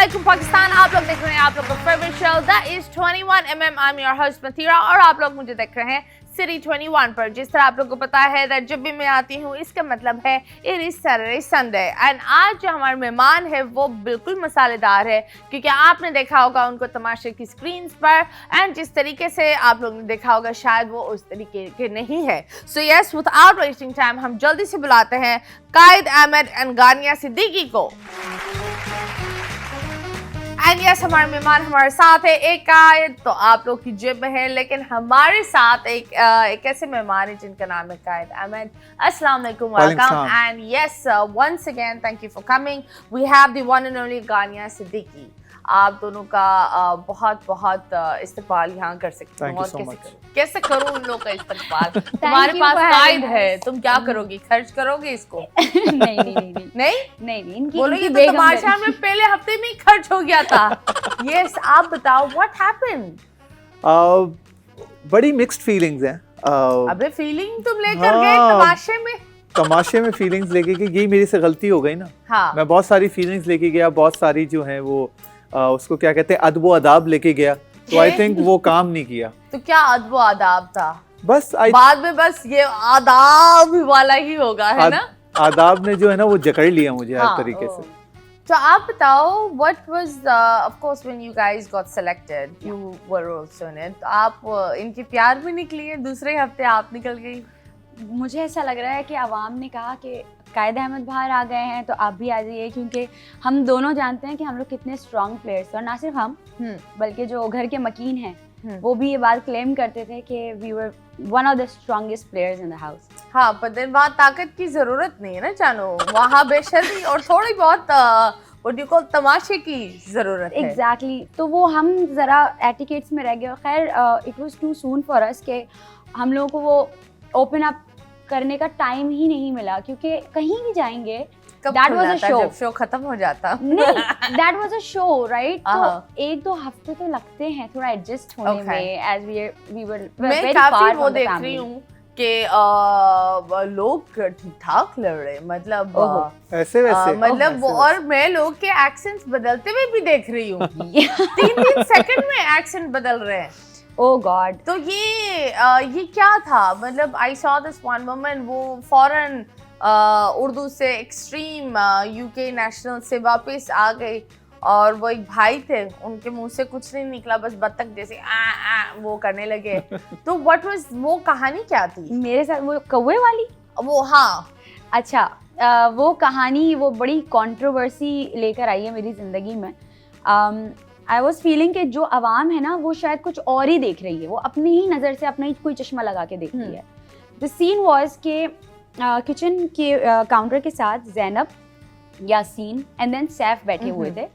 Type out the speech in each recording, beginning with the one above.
अस्सलामुअलैकुम पाकिस्तान। आप लोग देख रहे हैं आप लोग का favourite show that is 21mm। I am your host Mathira और आप लोग मुझे देख रहे हैं सिटी 21 पर। जिस तरह आप लोग को पता है दैट जब भी मैं आती हूँ इसका मतलब है it is Saturday Sunday. And आज जो हमारे मेहमान है वो बिल्कुल मसालेदार है क्योंकि आपने देखा होगा उनको तमाशे की स्क्रीन पर एंड जिस तरीके से आप लोग ने देखा होगा शायद वो उस तरीके के नहीं है। So yes, without wasting time हम जल्दी से बुलाते हैं कायद अहमद एंड गानिया सिद्दीकी को। एंड यस, हमारे मेहमान हमारे साथ है। एक कायद तो आप लोग की जेब में है, लेकिन हमारे साथ एक ऐसे मेहमान है जिनका नाम है कायद अहमद। अस्सलाम वालेकुम, welcome and yes once again thank you for coming. We have the one and only Ghania Siddiqui. आप दोनों का बहुत बहुत इस्तकबाल यहाँ कर सकते हैं। और कैसे करूँ उन लोग का इस्तकबाल? तुम्हारे पास कायद है, तुम क्या करोगी? खर्च करोगे इसको? नहीं बोलो, ये तो तमाशा में पहले हफ्ते में ही खर्च हो गया था। यस, आप बताओ व्हाट हैपेंड? बड़ी मिक्स्ड फीलिंग्स हैं। अबे फीलिंग तुम लेकर गए तमाशे में फीलिंग्स लेके गए, यही मेरी से गलती हो गई ना। हाँ। मैं बहुत सारी फीलिंग्स लेके गया, बहुत सारी जो है वो उसको क्या कहते हैं अदब अदाब लेके गया, तो आई थिंक वो काम नहीं किया। तो क्या अदब आदाब था? बस बाद में बस ये आदाब वाला ही होगा, है ना? आदाब ने जो है ना वो जकड़ लिया मुझे हर तरीके से। तो आप बताओ, what was of course when you guys got selected, you were also in it. आप इनके प्यार में निकली हैं, दूसरे हफ्ते आप निकल गई। मुझे ऐसा लग रहा है कि आवाम ने कहा कि कायद अहमद बाहर आ गए हैं तो आप भी आ जाइए, क्योंकि हम दोनों जानते हैं कि हम लोग कितने स्ट्रॉन्ग प्लेयर्स हैं। और ना सिर्फ हम बल्कि जो घर के मकीन हैं वो भी ये बात क्लेम करते थे कि we were one of the strongest players in the house. हाँ, पर दिन वहाँ ताकत की जरूरत नहीं है ना जानो, वहाँ बेशर्मी और थोड़ी बहुत व्हाट यू कॉल तमाशे की जरूरत है। एग्जैक्टली। तो वो हम जरा एटिकेट्स में रह गए। और खैर it was too soon for us कि हम लोगों को वो ओपन अप करने का टाइम ही नहीं मिला, क्योंकि कहीं भी जाएंगे that was a show। जब शो खत्म हो जाता। नहीं, that was a show, right? तो एक दो हफ्ते तो लगते हैं थोड़ा एडजस्ट होने में, as we were very far from the family। मैं काफी वो देख रही हूँ कि लोग ठीक ठाक लड़ रहे, मतलब ऐसे वैसे मतलब और मैं लोग के एक्सेंट्स बदलते हुए भी देख रही हूँ। 3 सेकंड में एक्सेंट बदल रहे हैं। Oh God! तो ये क्या था? मतलब I saw this one woman, वो फॉरेन उर्दू से एक्सट्रीम यूके नेशनल से वापस आ गई और वो एक भाई थे, उनके मुंह से कुछ नहीं निकला, बस बत्तख जैसे वो करने लगे। तो व्हाट वाज वो कहानी क्या थी? मेरे साथ वो कौवे वाली वो, हाँ अच्छा, वो कहानी वो बड़ी कंट्रोवर्सी लेकर आई है मेरी ज़िंदगी में। आई वॉज फीलिंग कि जो आवाम है ना वो शायद कुछ और ही देख रही है, वो अपनी ही नज़र से अपना ही कोई चश्मा लगा के देख रही है। द सीन वॉज के किचन के काउंटर के साथ ज़ैनब, यासीन एंड देन सैफ बैठे हुए थे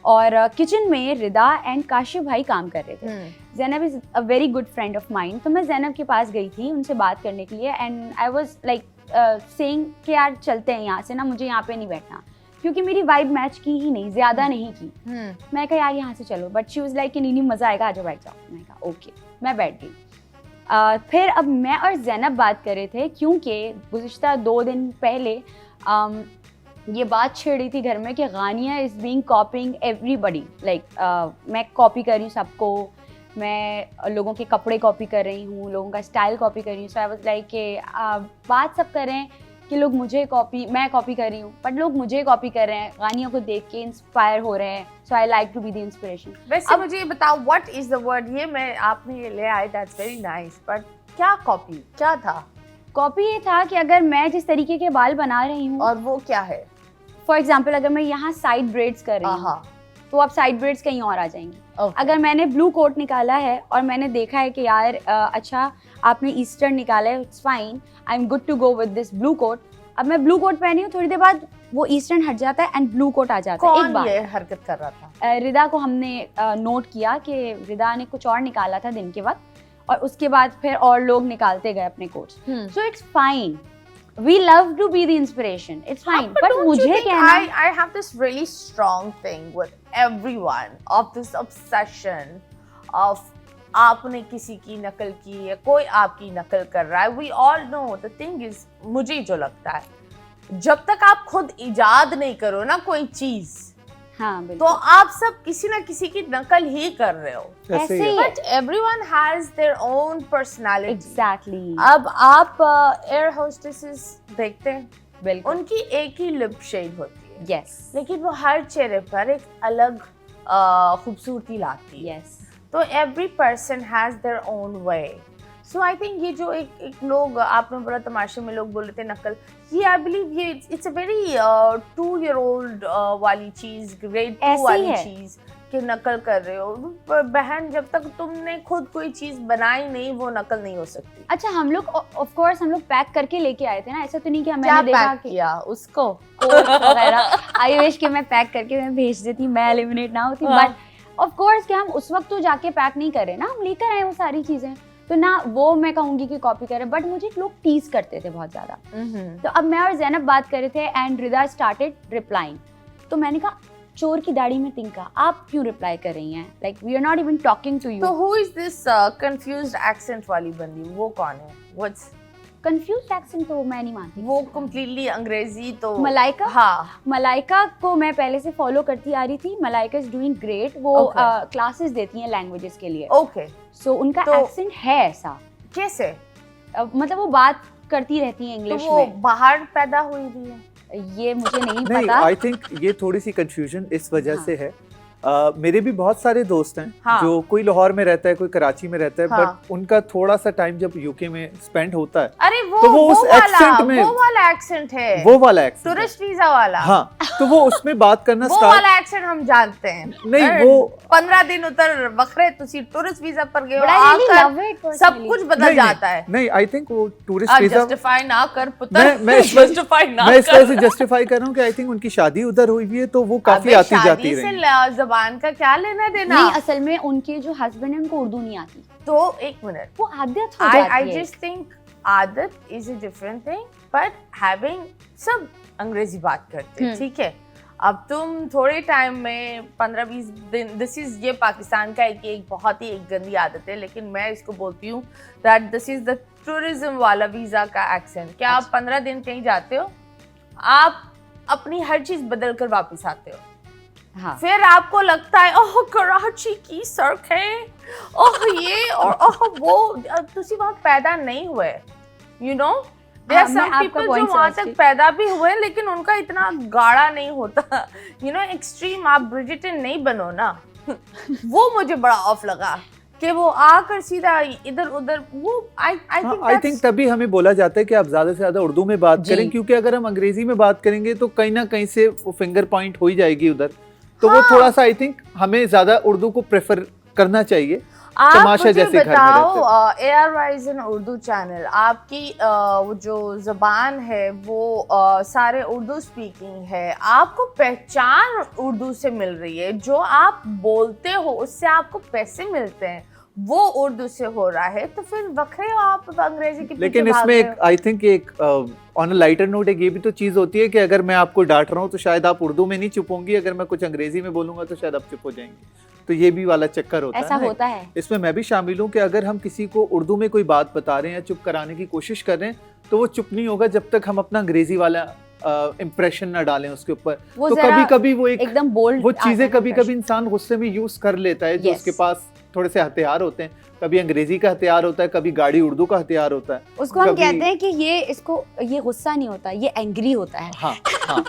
और किचन में रिदा एंड काशिफ भाई काम कर रहे थे। Zainab is a very good friend of mine, तो मैं ज़ैनब के पास गई थी उनसे बात करने के लिए। And I was like saying कि यार चलते हैं यहाँ से ना, मुझे यहाँ पे नहीं बैठना, क्योंकि मेरी वाइब मैच की ही नहीं, ज्यादा नहीं की। मैं कहा यार यहाँ से चलो, बट शी वाज लाइक कि नहीं मजा आएगा, आजो बैठ जाओ। मैं कहा ओके, मैं बैठ गई। फिर अब मैं और ज़ैनब बात कर रहे थे, क्योंकि गुज़िश्ता 2 दिन पहले ये बात छिड़ रही थी घर में कि Ghania is being कॉपिंग everybody. Like मैं कॉपी कर रही हूँ सबको, मैं लोगों के कपड़े कॉपी कर रही हूँ, लोगों का स्टाइल कॉपी कर रही हूँ। सो आई वाज लाइक कि बात सब करें कि लोग मुझे मैं कॉपी कर रही हूँ, बट लोग मुझे कॉपी कर रहे हैं, गानियों को देख के इंस्पायर हो रहे हैं। So I like to be the inspiration. वैसे मुझे ये बताओ, व्हाट इज द वर्ड? ये मैं आपने ये ले आए, दैट्स वेरी नाइस, बट क्या कॉपी क्या था? कॉपी ये था कि अगर मैं जिस तरीके के बाल बना रही हूँ, और वो क्या है? फॉर एग्जाम्पल अगर मैं यहाँ साइड ब्रेड्स कर रही हूँ तो अब साइड ब्रेड्स कहीं और आ जाएंगी। अगर मैंने ब्लू कोट निकाला है और मैंने देखा है कि यार अच्छा आपने ईस्टर्न निकाला है, it's fine, I am good to go with this blue coat. अब मैं ब्लू कोट पहनी हूँ, थोड़ी देर बाद वो ईस्टर्न हट जाता है एंड ब्लू कोट आ जाता है। एक बार ये हरकत कर रहा था? रिदा को हमने नोट किया कि रिदा ने कुछ और निकाला था दिन के वक्त, और उसके बाद फिर और लोग निकालते गए अपने quotes. So it's fine, we love to be the inspiration, it's fine, but मुझे कहना, I have this really strong thing with everyone of this obsession of आपने किसी की नकल की या कोई आपकी नकल कर रहा है। We all know the thing is, मुझे जो लगता है जब तक आप खुद इजाद नहीं करो ना कोई चीज, हाँ तो बिल्कुल आप सब किसी ना किसी की नकल ही कर रहे हो, ऐसे ऐसे ही ही है। But everyone has their own personality. Exactly अब आप एयर होस्टेसेस देखते हैं, बिल्कुल उनकी एक ही लिप शेड होती है, यस लेकिन वो हर चेहरे पर एक अलग खूबसूरती लाती है। यस तो every person has their own way. So I think ये जो एक लोग आपने बोला तमाशे में लोग बोल रहे थे नकल, ये आई बिलीव ये इट्स अ वेरी 2-year-old वाली चीज, grade 2 ऐसे ही वाली है। चीज कि नकल कर रहे हो। पर बहन, जब तक तुमने खुद कोई चीज बनाई नहीं वो नकल नहीं हो सकती। अच्छा हम लोग ऑफ कोर्स हम लोग पैक करके लेके आए थे ना, ऐसा तो नहीं कि क्या मैंने देखा पैक कि किया उसको? कोट वगैरह आई विश कि मैं पैक करके मैं भेज देती, मैं एलिमिनेट ना होती, हाँ। बट ऑफ कोर्स कि हम उस वक्त तो जाके पैक नहीं करे ना, हम लेकर आए वो सारी चीजें, तो ना वो मैं कहूंगी कि कॉपी करे, बट मुझे लोग टीज करते थे बहुत ज्यादा। तो अब मैं और जैनब बात कर रहे थे एंड रिदा स्टार्टेड रिप्लाइंग, तो मैंने कहा चोर की दाढ़ी में तिनका, आप क्यों रिप्लाई कर रही हैं, like we are not even talking to to you. Who is this confused accent वाली बंदी, वो कौन है? व्हाट्स कंफ्यूज एक्सेंट तो मैं नहीं मानती। वो कंप्लीटली अंग्रेजी तो मलाइका? हाँ, मलाइका को मैं पहले से फॉलो करती आ रही थी, मलाइका इज डूइंग ग्रेट, वो Okay. क्लासेस देती हैं लैंग्वेजेस के लिए, ओके। सो उनका तो- एक्सेंट है ऐसा, कैसे? मतलब वो बात करती रहती हैं तो इंग्लिश वो में, बाहर पैदा हुई थी है? ये मुझे नहीं नहीं, पता। आई थिंक ये थोड़ी सी कंफ्यूजन इस वजह हाँ। से है। मेरे भी बहुत सारे दोस्त हैं हाँ। जो कोई लाहौर में रहता है, कोई कराची में रहता है, हाँ। बट उनका थोड़ा सा टाइम जब यूके में स्पेंड होता है अरे वो तो वो उस वाला accent में- वो वाला एक्सेंट है, वो वाला एक्सेंट, टूरिस्ट वीजा वाला। हाँ, तो वो उसमें बात करना वो स्टार्ट, वाला एक्सेंट हम जानते हैं। नहीं, अरे, वो- 15 दिन उतर बखरे तुसी टूरिस्ट वीजा पर गए हो, But I really आकर love it सब personally. कुछ बदल नहीं, जाता है। नहीं, आई थिंक वो टूरिस्ट वीजा, जस्टिफाई ना कर पुत्र, मैं इस वजह- जस्टिफाई ना मैं इस कर। वजह से जस्टिफाई कर रहा हूँ कि आई थिंक उनकी शादी उधर हुई हुई है, तो वो काफी अबे, आती जाती शादी रही। से जबान का क्या लेना देना? नहीं, असल में उनके जो हस्बैंड है उनको उर्दू नहीं आती, तो एक मिनट, वो आदत हो I जाती है। just think आदत is a different thing, but having सब अंग्रेजी बात करते हैं, ठीक है। अब तुम थोड़े टाइम में 15-20 दिन, दिस इज ये पाकिस्तान का एक बहुत ही एक गंदी आदत है, लेकिन मैं इसको बोलती हूँ that this is the tourism वाला वीजा का एक्सेंट। क्या आप 15 दिन कहीं जाते हो, आप अपनी हर चीज बदल कर वापस आते हो, हाँ फिर आपको लगता है ओह कराची की सड़क है, ओह ये और ओह वो, तुसी वहाँ पैदा नहीं हुए, यू नो। देयर हाँ, सम मैं आपका पीपल जो point वहाँ समझती तक हूँ। पैदा भी हुए लेकिन उनका इतना गाढ़ा नहीं होता, यू नो, एक्सट्रीम। आप ब्रिजिटन नहीं बनो ना। वो मुझे बड़ा ऑफ लगा कि वो आकर सीधा इधर उधर, वो आई आई थिंक तभी हमें बोला जाता है कि आप ज्यादा से ज्यादा उर्दू में बात जी। करें, क्योंकि अगर हम अंग्रेजी में बात करेंगे तो कहीं ना कहीं से वो फिंगर पॉइंट हो ही जाएगी उधर, तो वो हाँ। थोड़ा सा आई थिंक हमें ज्यादा उर्दू को प्रेफर करना चाहिए। आप तमाशा मुझे जैसे घर में बताओ, एयर वाइजन उर्दू चैनल, आपकी वो जो जबान है वो सारे उर्दू स्पीकिंग है, आपको पहचान उर्दू से मिल रही है, जो आप बोलते हो उससे आपको पैसे मिलते हैं, वो उर्दू से हो रहा है, तो फिर बखरे हो आप अंग्रेजी के पीछे लेकिन भाग इसमें रहे एक आई थिंक एक ऑन अ लाइटर नोट एक ये भी तो चीज होती है कि अगर मैं आपको डांट रहा हूँ तो शायद आप उर्दू में नहीं चुप होंगी, अगर मैं कुछ अंग्रेजी में बोलूंगा तो शायद आप चुप हो जाएंगी, तो ये भी वाला चक्कर होता ऐसा है ना। होता है। इसमें मैं भी शामिल हूँ कि अगर हम किसी को उर्दू में कोई बात बता रहे हैं या चुप कराने की कोशिश कर रहे हैं तो वो चुप नहीं होगा जब तक हम अपना अंग्रेजी वाला इम्प्रेशन ना डालें उसके ऊपर। वो तो जरा कभी कभी वो एक एकदम बोल्ड, वो चीजें कभी कभी इंसान गुस्से में यूज कर लेता है, जो Yes. उसके पास थोड़े से हथियार होते हैं, कभी अंग्रेजी का हथियार होता है, कभी गाड़ी उर्दू का हथियार होता है। उसको हम कभी- कहते हैं कि ये गुस्सा नहीं होता, ये एंग्री होता है। हाँ हाँ,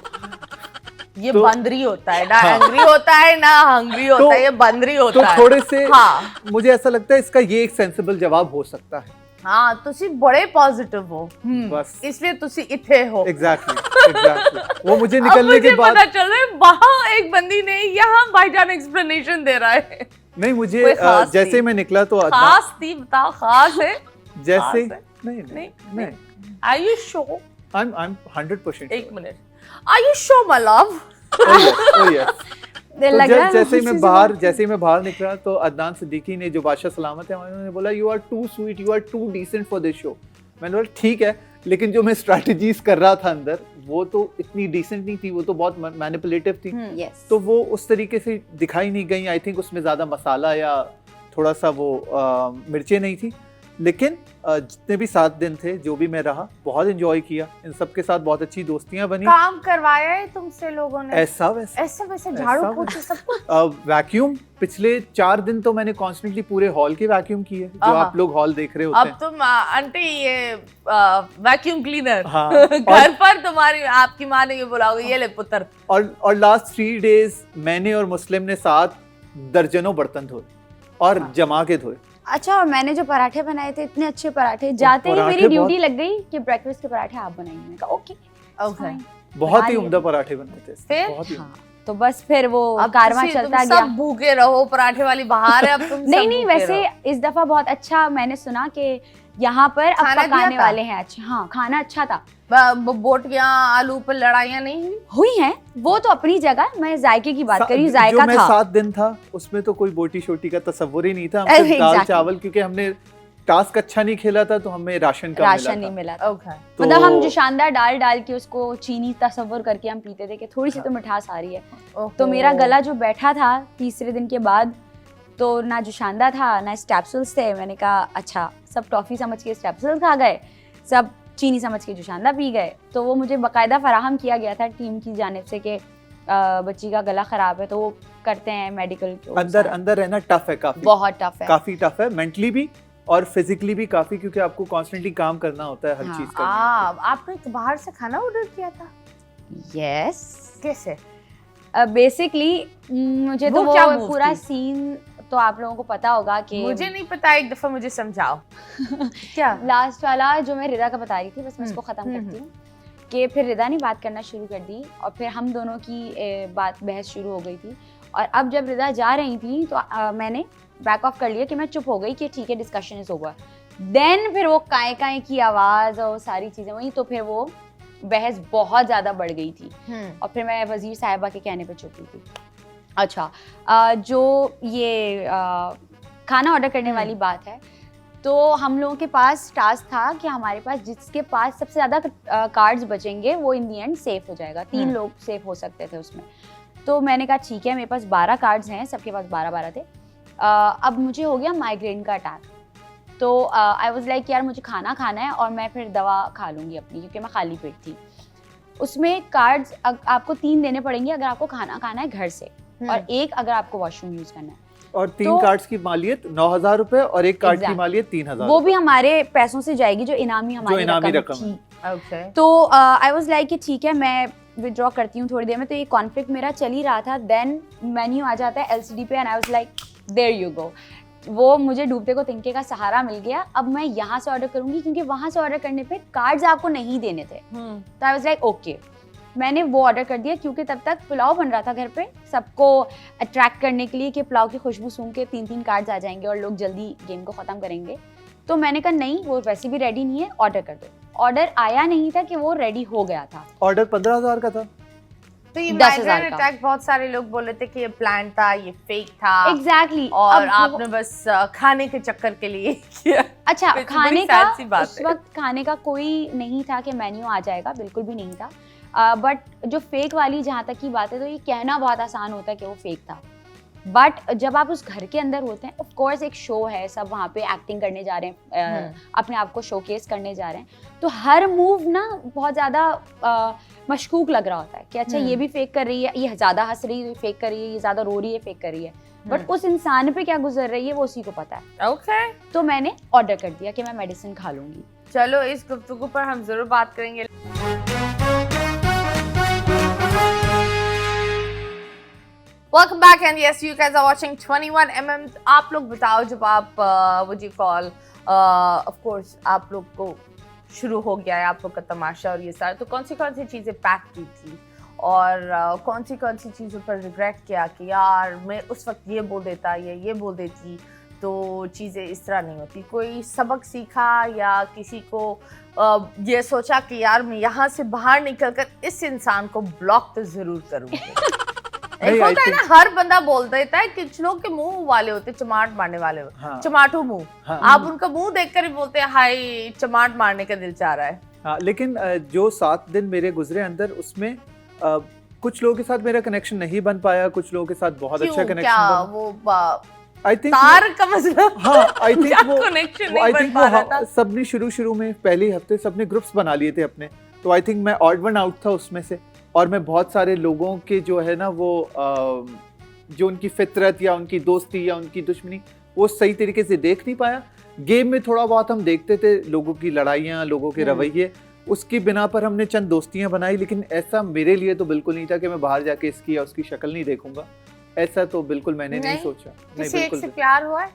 ये तो- बंदरी होता है ना, हाँ। एंग्री होता है ना हंग्री होता तो- है, ये बंदरी तो होता है। थोड़े से हाँ मुझे ऐसा लगता है इसका ये एक सेंसिबल जवाब हो सकता है। हाँ, तुसी बड़े पॉजिटिव हो, बस इसलिए तुसी इथे हो। एग्जैक्टली वो मुझे अब निकलने मुझे के बाद पता चल रहा है वहाँ एक बंदी ने, यहाँ भाईजान एक्सप्लेनेशन दे रहा है। नहीं, मुझे कोई खास जैसे थी? मैं निकला तो खास थी, बताओ खास है? जैसे खास है? नहीं नहीं, नहीं Are you sure? I am 100% एक minute, Are you sure, my love? तो लग रहा है जैसे ही उसी से मैं बाहर निकला तो अदनान सिद्दीकी ने, जो बादशाह सलामत है, उन्होंने बोला you are too sweet, you are too decent for this show. मैंने बोला ठीक है, लेकिन जो मैं स्ट्रैटेजीज कर रहा था अंदर वो तो इतनी डिसेंट नहीं थी, वो तो बहुत मैनिपुलेटिव थी, यस, तो वो उस तरीके से दिखाई नहीं गई। आई थिंक उसमें ज़्यादा मसाला या थोड़ा सा वो मिर्चें नहीं थी, लेकिन जितने भी 7 दिन थे, जो भी मैं रहा, बहुत एंजॉय किया, इन सब के साथ बहुत अच्छी दोस्तियां बनी। काम करवाया है तुमसे लोगों ने? ऐसा वैसा ऐसे वैसे झाड़ू ऐसा पोछे सब कुछ? वैक्यूम पिछले 4 दिन तो मैंने कॉन्स्टेंटली पूरे हॉल की वैक्यूम की है, जो आप लोग हॉल देख रहे होते अब हैं। तुम आंटी ये वैक्यूम क्लीनर हाँ, घर पर तुम्हारी आपकी माँ ने ये बोला होगा, ये ले पुत्र। और लास्ट 3 डेज मैंने और मुस्लिम ने साथ दर्जनों बर्तन धोए और हाँ। जमा के धोए। अच्छा, और मैंने जो पराठे बनाए थे, इतने अच्छे पराठे, जाते ही पराठे मेरी ड्यूटी बहुत- लग गई कि ब्रेकफास्ट के पराठे आप बनाएंगे। मैंने कहा ओके ओके, बहुत ही लिए। उम्दा पराठे बने थे, फिर? बहुत ही हाँ, तो बस फिर वो अब कारवां तुम चलता सब गया। भूखे रहो, पराठे वाली बाहर है, अब तुम नहीं सब नहीं, भूखे वैसे रहो। इस दफा बहुत अच्छा मैंने सुना कि यहाँ पर अब खाना दिया पकाने था? वाले हैं। अच्छा हाँ, खाना अच्छा था। बोटियां आलू पर लड़ाइयां नहीं हुई? हुई हैं, वो तो अपनी जगह, मैं जायके की बात कर रही हूँ, जो जायका मैं था। 7 दिन था उसमें तो कोई बोटी शोटी का तस्वुर ही नहीं था। हम अरे, सिर्फ दाल exactly. चावल, क्योंकि हमने टास्क अच्छा नहीं खेला था तो हमें राशन का राशन मिला नहीं था। मिला था। ओके, तो मतलब हम जो शानदार डाल डाल के उसको चीनी तस्वुर करके हम पीते थे कि थोड़ी सी तो मिठास आ रही है। तो मेरा गला जो बैठा था तीसरे दिन के बाद, तो ना जो शानदार था ना स्टेप्सुल्स थे। मैंने कहा अच्छा, सब टॉफी समझ के स्टेप्सुल्स खा गए, सब चीनी समझ के जो शानदार पी गए। तो वो मुझे बाकायदा फराहम किया गया था टीम की जानिब से कि बच्ची का गला खराब है, तो वो करते हैं मेडिकल। अंदर अंदर रहना टफ है, बहुत टफ है, काफी टफ है, मेंटली भी और फिजिकली भी काफी, क्योंकि आपको कॉन्स्टेंटली काम करना होता है, हर हाँ, चीज करनी होती है। आपने बाहर से खाना ऑर्डर किया था? यस। कैसे? बेसिकली मुझे वो तो क्या वो move पूरा थी? सीन तो आप लोगों को पता होगा कि मुझे नहीं पता, एक दफा मुझे समझाओ। क्या? लास्ट वाला जो मैं रिदा का बता रही थी, बस मैं इसको खत्म हम्म, करती हूँ कि फिर रिदा ने बात करना शुरू कर दी और फिर हम दोनों की बात बहस शुरू हो गई थी। और अब जब रिदा जा रही थी तो मैंने बैक ऑफ कर लिया कि मैं चुप हो गई कि ठीक है, डिस्कशन इज ओवर। देन फिर वो काए काए की आवाज़ और सारी चीज़ें वही, तो फिर वो बहस बहुत ज़्यादा बढ़ गई थी और फिर मैं वज़ीर साहिबा के कहने पे चुप हुई थी। अच्छा, जो ये खाना ऑर्डर करने वाली बात है, तो हम लोगों के पास टास्क था कि हमारे पास जिसके पास सबसे ज़्यादा कार्ड्स बचेंगे वो इन दी एंड सेफ हो जाएगा। 3 लोग सेफ हो सकते थे उसमें। तो मैंने कहा ठीक है, मेरे पास 12 कार्ड्स हैं, सबके पास 12-12 थे। अब मुझे हो गया माइग्रेन का अटैक, तो आई वाज लाइक यार मुझे खाना खाना है और मैं फिर दवा खा लूँगी अपनी, क्योंकि मैं खाली पेट थी। उसमें कार्ड्स आपको 3 देने पड़ेंगे अगर आपको खाना खाना है घर से, और 1 अगर आपको वॉशरूम यूज़ करना है। और 3 तो- कार्ड्स की मालियत 9,000 रुपए और 1 कार्ड की Exactly. मालियत 3,000। वो भी हमारे पैसों से जाएगी, जो इनामी हमारी इनामी रकम रकम है। थी। ओके, तो आई वाज लाइक कि ठीक है, मैं विड्रॉ करती हूँ थोड़ी देर में। तो ये कॉन्फ्लिक्ट मेरा चल ही रहा था। देन मेन्यू आ जाता है एलसीडी पे and I was like there you go. वो मुझे डूबते को तिनके का सहारा मिल गया। अब मैं यहाँ से ऑर्डर करूँगी, क्योंकि वहाँ से ऑर्डर करने पे कार्ड्स आपको नहीं देने थे। तो आई वाज लाइक ओके, मैंने वो ऑर्डर कर दिया, क्योंकि तब तक पुलाव बन रहा था घर पे, सबको अट्रैक्ट करने के लिए कि पुलाव की खुशबू सूंघ के 3-3 कार्ड्स आ जाएंगे और लोग जल्दी गेम को ख़त्म करेंगे। तो मैंने कहा नहीं, वो वैसे भी रेडी नहीं है, ऑर्डर कर दो। ऑर्डर आया नहीं था कि वो रेडी हो गया था। ऑर्डर 15,000 का था। तो ये 10,000 माइग्रेन का। अटैक बहुत सारे लोग बोल रहे थे कि ये प्लान था, ये फेक था। एग्जैक्टली। और आपने बस खाने के चक्कर के लिए किया। अच्छा, बड़ी खाने sad का सी बात उस है। वक्त खाने का कोई नहीं था कि मेन्यू आ जाएगा, बिल्कुल भी नहीं था। बट जो फेक वाली जहाँ तक की बात है, तो ये कहना बहुत आसान होता है कि वो फेक था, बट जब आप उस घर के अंदर होते हैं, ऑफ कोर्स एक शो है, सब वहाँ पे एक्टिंग करने जा रहे हैं, अपने आप को शोकेस करने जा रहे हैं, तो हर मूव ना बहुत ज़्यादा मशकूक लग रहा होता है कि अच्छा ये भी फेक कर रही है, ये ज़्यादा हंस रही है फेक कर रही है, ये ज़्यादा रो रही है फेक कर रही है, बट उस इंसान पे क्या गुजर रही है वो उसी को पता है। ओके, तो मैंने ऑर्डर कर दिया कि मैं मेडिसिन खा लूँगी। चलो इस गुफ्तगू पर हम जरूर बात करेंगे। Welcome back and yes, you guys are watching 21mm। आप लोग बताओ, जब आप what you call of course आप लोग को शुरू हो गया है आप लोग का तमाशा और ये सारा, तो कौन सी चीज़ें पैक की थी और कौन सी चीज़ों पर रिग्रेट किया कि यार मैं उस वक्त ये बोल देता या ये बोल देती तो चीज़ें इस तरह नहीं होती? कोई सबक सीखा या किसी को ये सोचा कि यार मैं यहाँ से बाहर निकलकर इस इंसान को ब्लॉक तो ज़रूर करूँगी? एक होता है ना, हर बंदा बोल देता है, कुछ लोग के मुंह वाले होते, चमाट मारने वाले होते, हाँ। चमाटू मुंह। हाँ। आप उनका मुंह देखकर ही बोलते हैं हाय चमाट मारने का दिल चाह रहा है। हाँ, लेकिन जो 7 दिन मेरे गुजरे अंदर, उसमें कुछ लोगों के साथ मेरा कनेक्शन नहीं बन पाया, कुछ लोगों के साथ बहुत अच्छा क्यों? कनेक्शन क्या बना। वो आई थिंक तार का मतलब हाँ आई थिंक क्या वो connection आई नहीं बन थिंक पा रहा था। वो सबने शुरू में पहले ही हफ्ते सबने ग्रुप्स बना लिए थे अपने, तो आई थिंक मैं ऑड वन आउट था उसमें से, और मैं बहुत सारे लोगों के जो है ना वो जो उनकी फितरत या उनकी दोस्ती या उनकी दुश्मनी वो सही तरीके से देख नहीं पाया। गेम में थोड़ा बहुत हम देखते थे लोगों की लड़ाइयाँ, लोगों के रवैये, उसकी बिना पर हमने चंद दोस्तियां बनाई, लेकिन ऐसा मेरे लिए तो बिल्कुल नहीं था कि मैं बाहर जाके इसकी या उसकी शक्ल नहीं देखूंगा। ऐसा तो बिल्कुल मैंने नहीं सोचा। नहीं किसी एक बिल्कुल से प्यार हुआ है?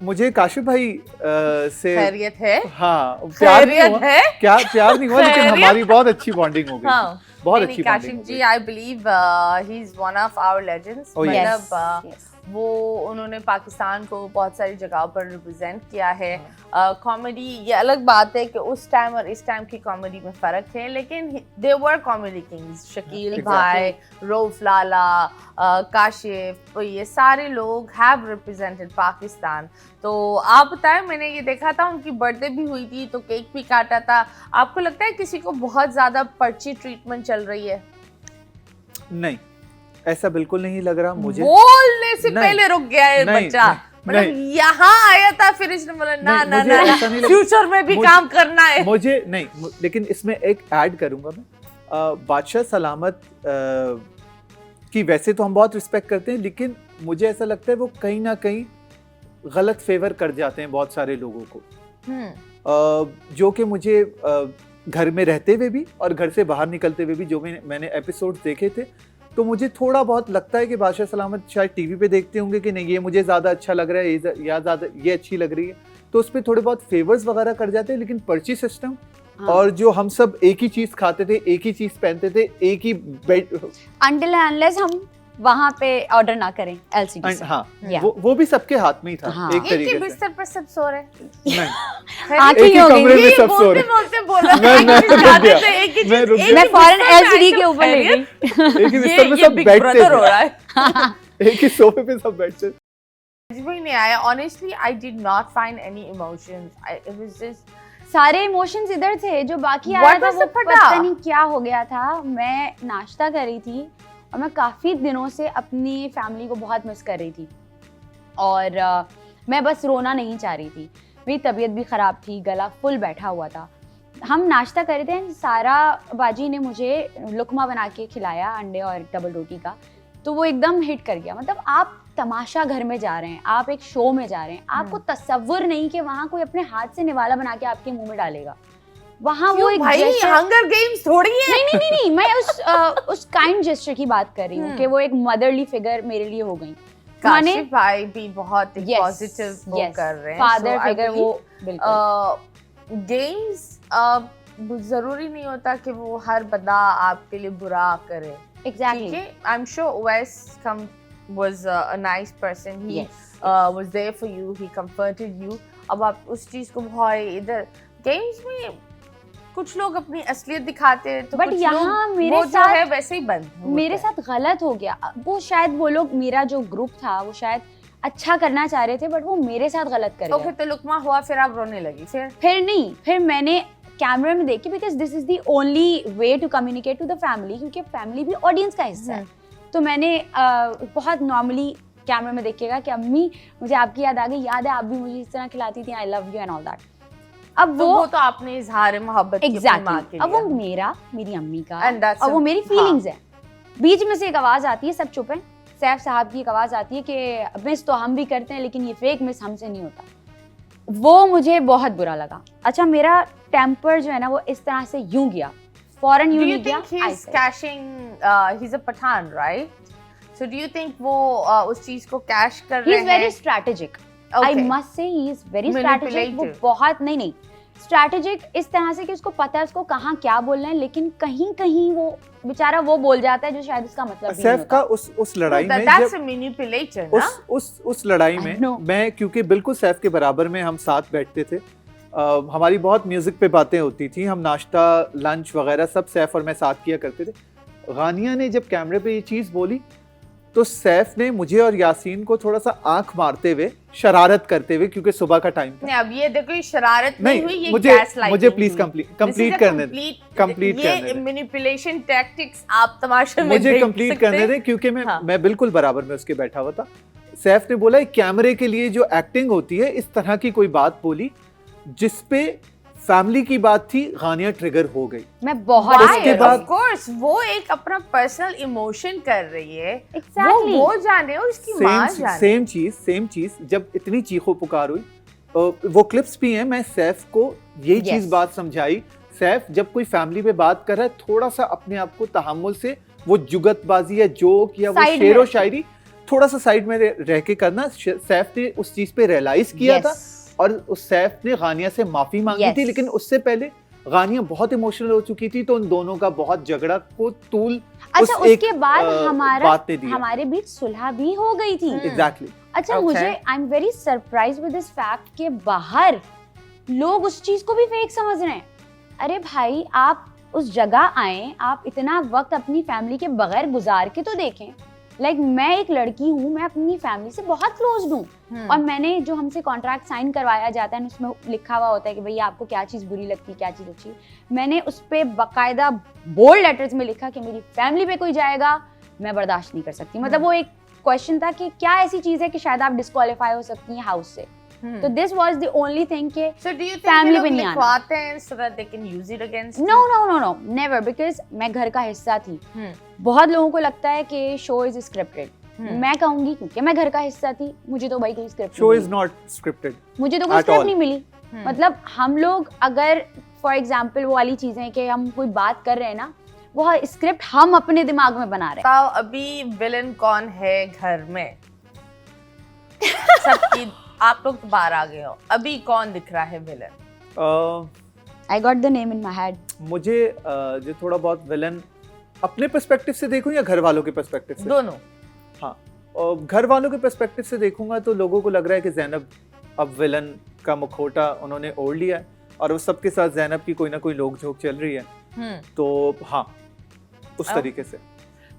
मुझे काशिफ भाई से खैरियत है? हाँ प्यार नहीं खैरियत हुआ, है? क्या प्यार नहीं हुआ, लेकिन खैरियत? हमारी बहुत अच्छी बॉन्डिंग हो गई। हाँ, बहुत नहीं, अच्छी काशिफ बॉन्डिंग जी I believe he is one of our legends. Oh, yes. मतलब वो उन्होंने पाकिस्तान को बहुत सारी जगहों पर रिप्रेजेंट किया है। कॉमेडी ये अलग बात है कि उस टाइम और इस टाइम की कॉमेडी में फ़र्क है, लेकिन दे वर कॉमेडी किंग्स। शकील Exactly. भाई, रऊफ लाला, काशिफ, ये सारे लोग हैव रिप्रेजेंटेड पाकिस्तान। तो आप बताएं, मैंने ये देखा था उनकी बर्थडे भी हुई थी तो केक भी काटा था। आपको लगता है किसी को बहुत ज़्यादा पर्ची ट्रीटमेंट चल रही है? नहीं, ऐसा बिल्कुल नहीं लग रहा मुझे। बोलने से नहीं, पहले रुक गया है नहीं, बच्चा। नहीं, मतलब यहाँ आया था फिर इसने बोला ना नहीं, ना मुझे ना ऐसा नहीं लगा। फ्यूचर में भी मुझे- काम करना है। मुझे नहीं, लेकिन इसमें एक ऐड करूंगा मैं। बादशाह सलामत की वैसे तो हम बहुत रिस्पेक्ट करते हैं, लेकिन मुझे ऐसा लगता है वो कहीं ना कहीं गलत फेवर कर जाते हैं बहुत सारे लोगों को, जो कि मुझे घर में रहते हुए भी और घर से बाहर निकलते हुए भी जो मैंने एपिसोड्स देखे थे, तो मुझे थोड़ा बहुत लगता है कि बादशाह सलामत शायद टीवी पे देखते होंगे कि नहीं ये मुझे ज़्यादा अच्छा लग रहा है या ज़्यादा ये अच्छी लग रही है, तो उस पर थोड़े बहुत फेवर्स वगैरह कर जाते हैं। लेकिन पर्ची सिस्टम और जो हम सब एक ही चीज़ खाते थे, एक ही चीज़ पहनते थे, एक ही बेड, अनटिल अनलेस हम वहाँ पे ऑर्डर ना करें एलसीडी से। हाँ Yeah. वो भी सबके हाथ में ही था। हाँ। एक एक ही तरीके से बिस्तर पर सब सो रहे हैं। नहीं, आँखें एक ही हो गई। कमरे में ये सब सो रहे बोलते बोला मैं रुक जाते गया। थे एक ही मैं चीज- रुक एक गया। मैं ही फौरन बिस्तर में एलसीडी आइटम के ऊपर ले खैरियत? गई। एक ही बिस्तर में ये सब बिग बैठते ब्रदर हो थे, रहा है। एक ही सोफे पे सब बैठते थे। समझ में नहीं आया honestly. I did not find any emotions. It was just सारे इमोशंस इधर थे, जो बाकी आ What रहा था was वो the फटा? पता नहीं क्या हो गया था। मैं नाश्ता कर रही थी और मैं काफ़ी दिनों से अपनी फैमिली को बहुत मिस कर रही थी, और मैं बस रोना नहीं चाह रही थी। मेरी तबीयत भी ख़राब थी, गला फुल बैठा हुआ था। हम नाश्ता कर रहे थे, सारा बाजी ने मुझे लुकमा बना के खिलाया अंडे और डबल रोटी का, तो वो एकदम हिट कर गया। मतलब आप तमाशा घर में जा रहे हैं, आप एक शो में जा रहे हैं, आपको तसव्वुर नहीं कि वहाँ कोई अपने हाथ से निवाला बना के आपके मुंह में डालेगा। वहाँ वो एक भाई gesture- हंगर गेम्स थोड़ी है। नहीं, मैं उस काइंड जेस्चर की बात कर रही हूँ कि वो एक मदरली फिगर मेरे लिए हो गई। माने काशिफ भाई भी बहुत Yes, पॉजिटिव वो yes, कर रहे हैं। फादर So, I फिगर वो believe, बिल्कुल। गेम्स जरूरी नहीं होता कि वो हर बंदा आपके लिए बुरा करे। Exactly. I am sure Owais was a nice person. He Yes. was there for you. He comforted you. अब आप उस चीज को बहुत इधर गेम्स में कुछ लोग अपनी असलियत दिखाते हैं, तो But कुछ यहाँ लोग मेरे वो जो साथ- है वैसे ही बंद होता मेरे है। साथ गलत हो गया। वो शायद वो लोग, मेरा जो ग्रुप था वो शायद अच्छा करना चाह रहे थे, बट वो मेरे साथ गलत कर ओके गया। तो लुकमा हुआ, फिर आप रोने लगी। फिर मैंने कैमरे में देखी, because this is the only way to communicate to the family, क्योंकि फैमिली भी ऑडियंस का हिस्सा है। तो मैंने बहुत नॉर्मली कैमरे में देखिएगा कि अम्मी मुझे आपकी याद आ गई, याद है आप भी मुझे इस तरह खिलाती थी, I love you and all that. अब तो वो तो आपने इजहार मोहब्बत की अपनी माँ एग्जैक्टली, के अब वो लिए। मेरी अम्मी का And that's और वो a- मेरी फीलिंग्स है। बीच में से एक आवाज आती है, सब चुप है, सैफ साहब की एक आवाज आती है कि मिस तो हम भी करते हैं लेकिन ये फेक मिस हमसे नहीं होता। वो मुझे बहुत बुरा लगा। अच्छा, मेरा टेम्पर जो है ना वो इस तरह से यूं गया, फौरन Do यूं you नहीं गया। think he's cashing? He's a Pathan, right? So do you think वो उस चीज को कैश कर ही रहे इज वेरी हैं? Strategic. I Okay. Must say he is very strategic. वो Manipulative. बहुत नहीं स्ट्रैटेजिक इस तरह से कि उसको पता है उसको कहाँ क्या बोलना है, लेकिन कहीं कहीं वो बेचारा वो बोल जाता है जो शायद उसका मतलब भी नहीं सैफ होता। का उस लड़ाई में That's जब a manipulator, ना? उस लड़ाई I में know. मैं, क्योंकि बिल्कुल सैफ के बराबर में हम साथ बैठते थे, हमारी बहुत म्यूजिक पे बातें होती थी, हम नाश्ता लंच वगैरह सब सैफ और मैं साथ किया करते थे। गानिया ने जब कैमरे पे ये चीज़ बोली तो सैफ ने मुझे और यासीन को थोड़ा सा आंख मारते हुए, शरारत करते हुए, क्योंकि सुबह का टाइम था। नहीं, अब ये देखो, ये शरारत नहीं हुई, ये मुझे gaslighting प्लीज हुई। कंप्लीट करने दे, कंप्लीट करने ये दे। मैनिपुलेशन टैक्टिक्स आप तमाशे में मुझे देख कंप्लीट सकते करने हैं। दे, क्योंकि हाँ। मैं बिल्कुल बराबर में उसके बैठा हुआ था। सैफ ने बोला कैमरे के लिए जो एक्टिंग होती है, इस तरह की कोई बात बोली जिसपे फैमिली की बात थी, गानिया ट्रिगर हो गई। मैं बहुत उसके बाद- ऑफ कोर्स वो एक अपना पर्सनल इमोशन कर रही है, Exactly. वो जाने और उसकी माँ जाने। सेम चीज जब इतनी चीखो पुकार हुई, वो क्लिप्स भी हैं, मैं सैफ को यही Yes. चीज बात समझाई, सैफ जब कोई फैमिली पे बात कर रहा है थोड़ा सा अपने आप को तहम्मुल से, वो जुगतबाजी या जोक या वो Side शेरो में। शायरी थोड़ा सा साइड में रह के करना, सैफ ने उस चीज पे रियलाइज किया Yes. था और उस सैफ ने गानिया से माफी मांगी Yes. थी। लेकिन उससे पहले गानिया बहुत इमोशनल हो चुकी थी, तो उन दोनों का बहुत झगड़ा को तूल अच्छा उस एक, उसके बाद बात ने दिया। हमारे बीच सुलह भी हो गई थी। एग्जैक्टली। अच्छा Okay. मुझे I am very surprise with this fact के बाहर लोग उस चीज को भी फेक समझ रहे हैं। अरे भाई आप उस जगह आए, आप इतना वक्त अपनी फैमिली के बगैर गुजार के तो देखें। लाइक मैं एक लड़की हूँ, मैं अपनी फैमिली से बहुत क्लोज हूँ और मैंने जो हमसे कॉन्ट्रैक्ट साइन करवाया जाता है उसमें लिखा हुआ होता है कि भैया आपको क्या चीज़ बुरी लगती है, क्या चीज़ अच्छी। मैंने उस पर बाकायदा बोल्ड लेटर्स में लिखा कि मेरी फैमिली पे कोई जाएगा मैं बर्दाश्त नहीं कर सकती। मतलब वो एक क्वेश्चन था कि क्या ऐसी चीज़ है कि शायद आप डिस्क्वालीफाई हो सकती हैं हाउस से। तो this was the only thing कि So do you think family ये पे लोग नहीं आना। लिखवाते हैं so that they can use it against you? No no no no never, because मैं घर का हिस्सा थी। बहुत लोगों को लगता है कि शो इज स्क्रिप्टेड। मैं कहूंगी क्योंकि मैं घर का हिस्सा थी, मुझे तो भाई कोई script show is not scripted, मुझे तो कोई at स्क्रिप्ट all. नहीं मिली। मतलब हम लोग अगर फॉर एग्जाम्पल वो वाली चीजें कि हम कोई बात कर रहे हैं ना, वो स्क्रिप्ट हम अपने दिमाग में बना रहे हैं। बताओ अभी विलन कौन है घर में? सबकी आप लोग तो बाहर आ गए हो, अभी कौन दिख रहा है villain? I got the name in my head. मुझे जो थोड़ा बहुत विलन अपने पर्सपेक्टिव से देखूं या घर वालों के पर्सपेक्टिव से? दोनों। हाँ, और घर वालों के पर्सपेक्टिव से देखूंगा तो लोगों को लग रहा है कि ज़ैनब अब विलन का मुखौटा उन्होंने ओढ़ लिया है और वो सबके साथ ज़ैनब की कोई ना कोई नोक झोंक चल रही है। तो हाँ, उस अब- तरीके से।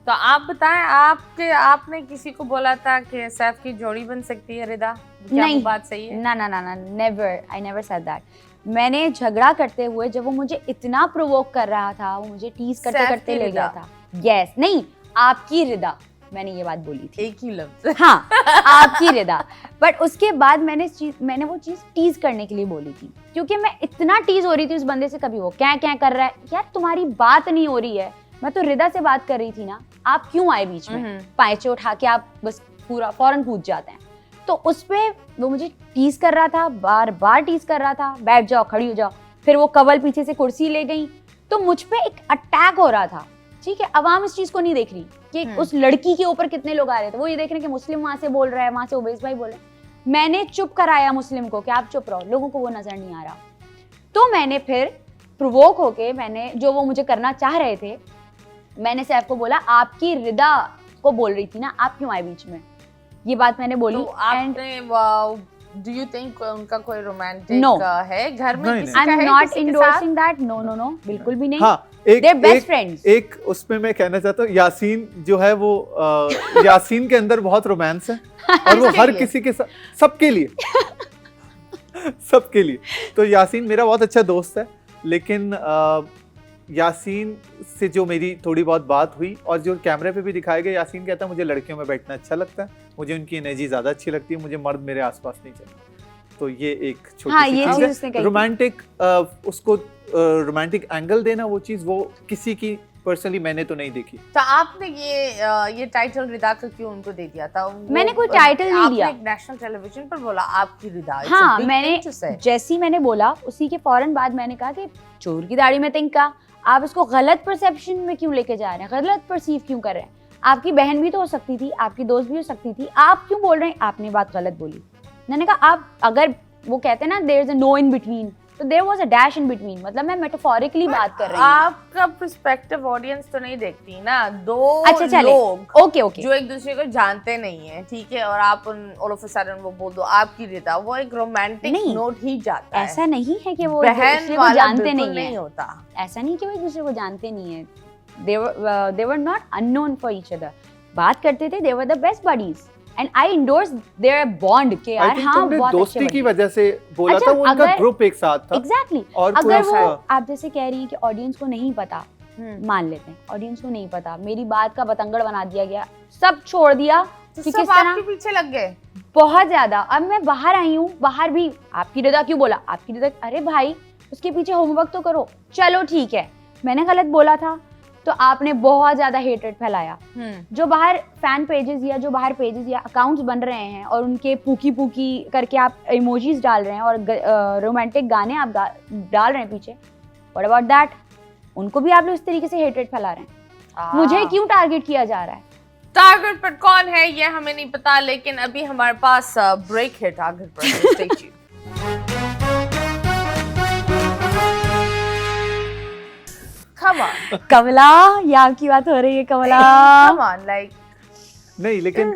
तो आप बताएं, आपने किसी को बोला था कि सैफ की जोड़ी बन सकती है रिदा? क्या नहीं। वो बात सही है? ना ना ना ना, never, I never said that. मैंने झगड़ा करते हुए जब वो मुझे इतना प्रोवोक कर रहा था, वो मुझे टीज करते सैफ करते की ले गया रिदा। था। यस, नहीं आपकी रिदा, मैंने ये बात बोली थी। एक ही लफ्ज। हाँ, आपकी रिदा। बट उसके बाद मैंने वो चीज टीज करने के लिए बोली थी, क्योंकि मैं इतना टीज हो रही थी उस बंदे से। कभी वो क्या क्या कर रहा है, यार तुम्हारी बात नहीं हो रही है, मैं तो रिदा से बात कर रही थी ना, आप क्यों आए बीच में? पायचे उठा के आप बस पूरा फौरन कूद जाते हैं। तो उस पे वो मुझे टीज कर रहा था, बार बार टीज कर रहा था, बैठ जाओ, खड़ी हो जाओ। फिर वो कवल पीछे से कुर्सी ले गई, तो मुझ पे एक अटैक हो रहा था। ठीक है, अवाम इस चीज को नहीं देख रही कि उस लड़की के ऊपर कितने लोग आ रहे थे, वो ये देख रहे हैं कि मुस्लिम वहां से बोल रहा है, वहां से उवैस भाई बोल रहे हैं। मैंने चुप कराया मुस्लिम को कि आप चुप रहो, लोगों को वो नजर नहीं आ रहा। तो मैंने फिर प्रोवोक होके, मैंने जो वो मुझे करना चाह रहे थे, मैंने सैफ को बोला आपकी रिदा को बोल रही थी ना, आप क्यों आए बीच में? ये बात मैंने बोली। तो आपने डू यू थिंक उनका कोई रोमांटिक No. है घर में? नहीं, किसी आई का एम है नॉट किसी के साथ? Endorsing that, no no no, बिल्कुल भी नहीं। हाँ, They're best friends. एक उसमें मैं कहना चाहता हूँ, यासीन जो है वो यासीन के अंदर बहुत रोमांस है और वो किसके हर लिए? किसी के साथ, सबके लिए सबके लिए। तो यासीन मेरा बहुत अच्छा दोस्त है, लेकिन यासीन से जो मेरी थोड़ी बहुत बात हुई और जो कैमरे पे भी दिखाया गया, यासीन कहता है मुझे लड़कियों में बैठना अच्छा लगता है, मुझे उनकी एनर्जी ज़्यादा अच्छी लगती है, मुझे मर्द मेरे आसपास नहीं चाहिए। तो ये एक छोटी हाँ, सी ये चीज़ चीज़ उसने है। कही थी। रोमांटिक उसको रोमांटिक एंगल देना, वो चीज़ वो किसी की पर्सनली मैंने तो नहीं देखी। तो आपने ये टाइटल रिदा का क्यों उनको दे दिया था? मैंने कोई टाइटल नहीं दिया। आपने नेशनल टेलीविजन पर बोला आपकी रिदा। It's a हाँ, big मैंने thing to say. जैसी मैंने बोला उसी के फौरन बाद मैंने कहा कि चोर की दाढ़ी में तिनका, आप इसको गलत परसेप्शन में क्यों लेके जा रहे हैं, गलत परसीव क्यों कर रहे हैं? आपकी बहन भी तो हो सकती थी, आपकी दोस्त भी हो सकती थी, आप क्यों बोल रहे हैं आपने बात गलत बोली? मैंने कहा आप, अगर वो कहते हैं ना there is a no in between, तो there was a dash in between. मतलब मैं मेटाफोरिकली बात कर रही हूँ। आपका पर्सपेक्टिव ऑडियंस तो नहीं देखती ना, दो अच्छा चले, लोग ओके ओके, जो एक दूसरे को जानते नहीं है, ठीक है, और आप ऑल ऑफ अ सडन वो बोल दो आपकी रिदा, वो एक रोमांटिक नहीं, नोट ही जाता है। ऐसा नहीं है कि वो एक बहन दूसरे को वाला जानते बिल्कुल नहीं है, होता। ऐसा नहीं कि वो एक दूसरे को जानते नहीं है। they were not unknown for each other, बात करते थे, they were the best buddies and I endorse their bond के I यार think हाँ तुमने बहुत दोस्ती अच्छे की buddies। वजह से बोला अच्छा, था, वो उनका अगर- ग्रुप एक साथ था। Exactly, और कोई अगर वो उसका- आप जैसे कह रही हैं कि ऑडियंस को नहीं पता, मान लेते हैं ऑडियंस को नहीं पता, मेरी बात का बतंगड़ बना दिया गया, सब छोड़ दिया, तो कि सब किस तरह आपके पीछे लग गए। बहुत ज्यादा। अब मैं बाहर आई हूँ, बाहर भी आपकी रजा क्यों बोला, आपकी रजा, अरे भाई उसके पीछे होमवर्क तो करो। चलो ठीक है, मैंने गलत बोला था तो आपने बहुत ज्यादा हेटेड फैलाया। जो बाहर फैन पेजेस या जो बाहर पेजेस या अकाउंट्स बन रहे हैं और उनके पूकी पूकी करके आप इमोजीज डाल रहे हैं और रोमांटिक गाने आप डाल रहे हैं पीछे, व्हाट अबाउट दैट? उनको भी आप लोग इस तरीके से हेटेड फैला रहे हैं। मुझे क्यों टारगेट किया जा रहा है? टारगेट पर कौन है ये हमें नहीं पता, लेकिन अभी हमारे पास ब्रेक है टारगेट पर। Stay tuned. Come on. कमला, यहाँ की बात हो रही है कमला। Come on, like नहीं, लेकिन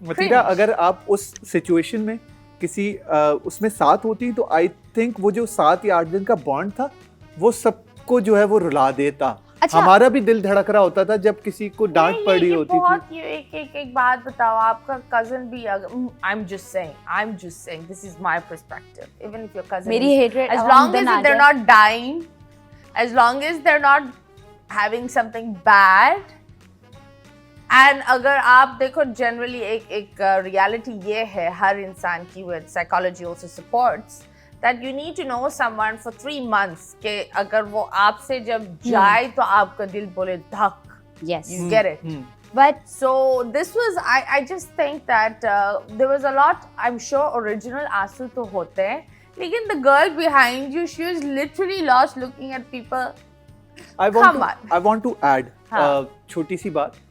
मतीरा, अगर आप उस सिचुएशन में किसी उसमें साथ होती तो आई थिंक वो जो 7 या 8 दिन का बॉन्ड था वो सबको जो है वो रुला देता। अच्छा। हमारा भी दिल धड़क रहा होता था जब किसी को डांट नहीं, पड़ी ये होती बहुत थी। ये एक बात बताओ, आपका कजन भी I'm just saying this is my perspective, even if your cousin मेरी hatred as long as they're not dying, as long as they're not having something bad, and अगर आप देखो generally एक reality ये है हर इंसान की, with psychology also supports that you need to know someone for 3 months के अगर वो आपसे जब जाए तो आपका दिल बोले धक, Yes. you get it. But So this was, I just think that there was a lot, I'm sure original आंसू तो होते हैं, लेकिन the girl behind you, she was literally lost looking at people. Come on. I want to add हाँ. छोटी सी बात।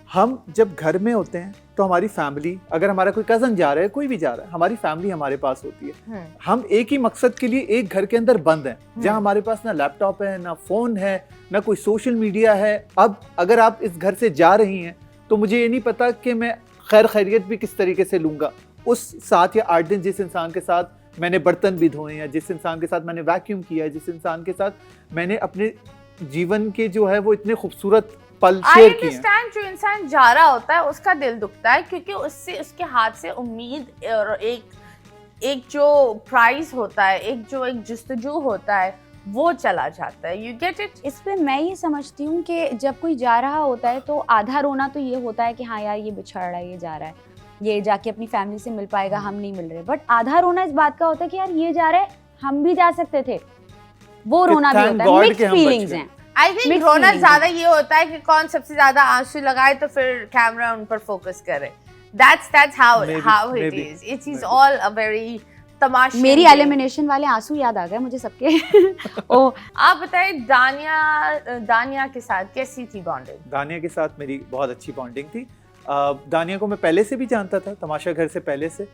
हम जब घर में होते हैं तो हमारी फैमिली, अगर हमारा कोई कजन जा रहा है, कोई भी जा रहा है, हमारी फैमिली हमारे पास होती है। हम एक ही मकसद के लिए एक घर के अंदर बंद हैं, जहां हमारे पास ना लैपटॉप है, ना फोन है, ना कोई सोशल मीडिया है। अब अगर आप इस घर से जा रही हैं तो मुझे ये नहीं पता कि मैं खैर खैरियत भी किस तरीके से लूंगा। उस 7 या 8 दिन जिस इंसान के साथ मैंने बर्तन भी धोए हैं, जिस इंसान के साथ मैंने वैक्यूम किया है, जिस इंसान के साथ मैंने अपने जीवन के जो है वो इतने खूबसूरत पल I शेयर किए हैं। understand, जो इंसान जा रहा होता है उसका दिल दुखता है क्योंकि उससे उसके हाथ से उम्मीद और एक जो प्राइज होता है, एक जुस्तजू होता है, वो चला जाता है। You get it? इस पे मैं ये समझती हूँ कि जब कोई जा रहा होता है तो आधा रोना तो ये होता है कि हाँ यार ये बिछड़ रहा है, ये जा रहा है, ये जाके अपनी फैमिली से मिल पाएगा, हम नहीं मिल रहे। बट आधा रोना इस बात का होता है कि यार ये जा रहा है, हम भी जा सकते थे। वो रोना भी thank होता है, God मिक्स्ड कि हम बच फीलिंग्स गए। हैं। I think Mixed रोना feelings ज्यादा ये होता है कि कौन सबसे ज्यादा आंसू लगाए तो फिर कैमरा उन पर फोकस करे। That's how it Maybe. is. It is all a very तमाशे। मेरी एलिमिनेशन वाले आंसू याद आ गए मुझे सबके। ओ, आप बताइए दानिया के साथ कैसी थी बॉन्डिंग? दानिया के साथ मेरी बहुत अच्छी बॉन्डिंग थी। दानिया को मैं पहले से भी जानता था, तमाशा घर से पहले से।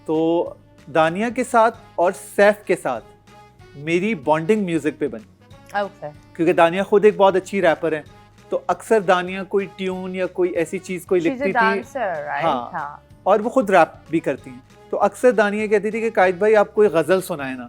तो दानिया के साथ और सैफ के साथ मेरी बॉन्डिंग म्यूजिक पे बनी। Okay. क्योंकि दानिया खुद एक बहुत अच्छी रैपर है, तो अक्सर दानिया कोई ट्यून या कोई ऐसी चीज कोई She's a लिखती थी, dancer, right? हाँ। हाँ। और वो खुद रैप भी करती हैं। तो अक्सर दानिया कहती थी कि कायद भाई आप कोई गजल सुनाए ना,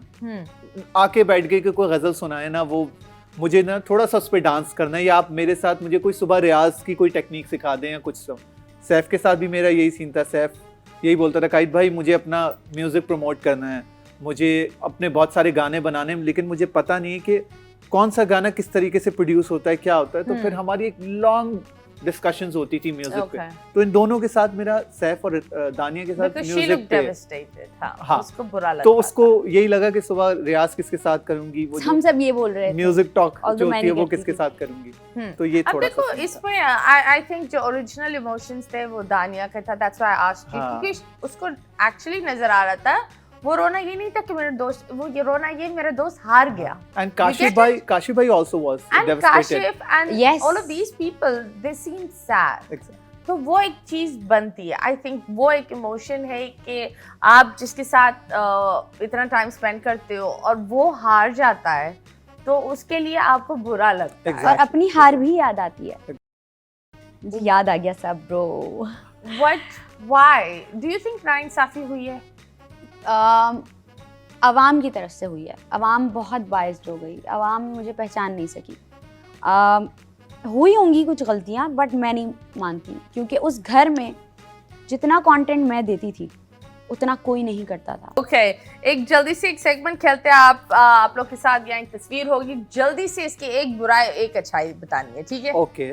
आके बैठ गए कि कोई गजल सुनाए ना, वो मुझे ना थोड़ा सा उस पर डांस करना है, या आप मेरे साथ मुझे कोई सुबह रियाज की कोई टेक्निक सिखा दें या कुछ। सब सैफ के साथ भी मेरा यही सीन था। सैफ यही बोलता था, कायद भाई मुझे अपना म्यूजिक प्रमोट करना है, मुझे अपने बहुत सारे गाने बनाने हैं, लेकिन मुझे पता नहीं है कि कौन सा गाना किस तरीके से प्रोड्यूस होता है, क्या होता है। तो फिर हमारी एक लॉन्ग डिस्कशंस होती थी म्यूजिक पे। तो इन दोनों के साथ मेरा, सैफ और दानिया के साथ Because she म्यूजिक looked पे, devastated, हाँ, हाँ। उसको बुरा लगा। तो उसको यही लगा कि सुबह रियाज किसके साथ करूंगी, वो हम सब ये बोल रहे थे। म्यूजिक टॉक Although जो मैं होती है नहीं वो करती किसके थी। साथ करूंगी। तो ये अब थोड़ा देखो सा इसमें आई थिंक जो ओरिजिनल इमोशंस थे वो दानिया का था। That's why I asked you, हाँ। क्योंकि उसको एक्चुअली नजर आ रहा था वो रोना ये नहीं था कि मेरे दोस्त, वो ये रोना ये मेरा दोस्त हार गया। एंड get काशिफ भाई also was And devastated. Kashif and Yes. all of these people, they seem sad. तो वो एक चीज बनती है। आई थिंक वो एक इमोशन है कि आप जिसके साथ इतना टाइम स्पेंड करते हो और वो हार जाता है तो उसके लिए आपको बुरा लगता है। और अपनी हार भी याद आती है। मुझे याद आ गया sub bro. Why? Do you think नाइंसाफी हुई है? अवाम की तरफ से हुई है। अवाम बहुत बाइस्ड हो गई, अवाम मुझे पहचान नहीं सकी। हुई होंगी कुछ गलतियां, बट मैं नहीं मानती, क्योंकि उस घर में जितना कंटेंट मैं देती थी उतना कोई नहीं करता था। Okay, एक जल्दी से एक सेगमेंट खेलते हैं। आप लोग के साथ यहाँ एक तस्वीर होगी, जल्दी से इसकी एक बुराई एक अच्छाई बतानी है, ठीक है? ओके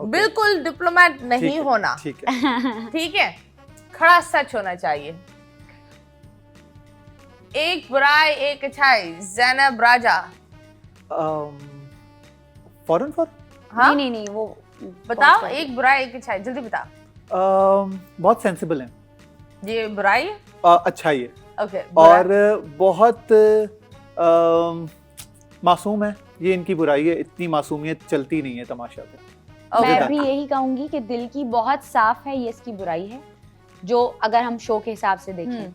बिल्कुल डिप्लोमेट नहीं ठीक है, होना, ठीक है। ठीक है, खड़ा सच होना चाहिए। एक बुराई एक अच्छाई, ज़ैनब राजा। फॉरन फॉर हाँ नहीं वो बताओ, बहुत एक बुराई एक अच्छाई, जल्दी बता। बहुत सेंसिबल है, ये बुराई है? अच्छा ही है, ओके, और बहुत मासूम है। ये इनकी बुराई है, इतनी मासूमियत चलती नहीं है तमाशा पे। ओके, मैं भी यही कहूंगी कि दिल की बहुत साफ है, ये इसकी बुराई है, जो अगर हम शो के हिसाब से देखें,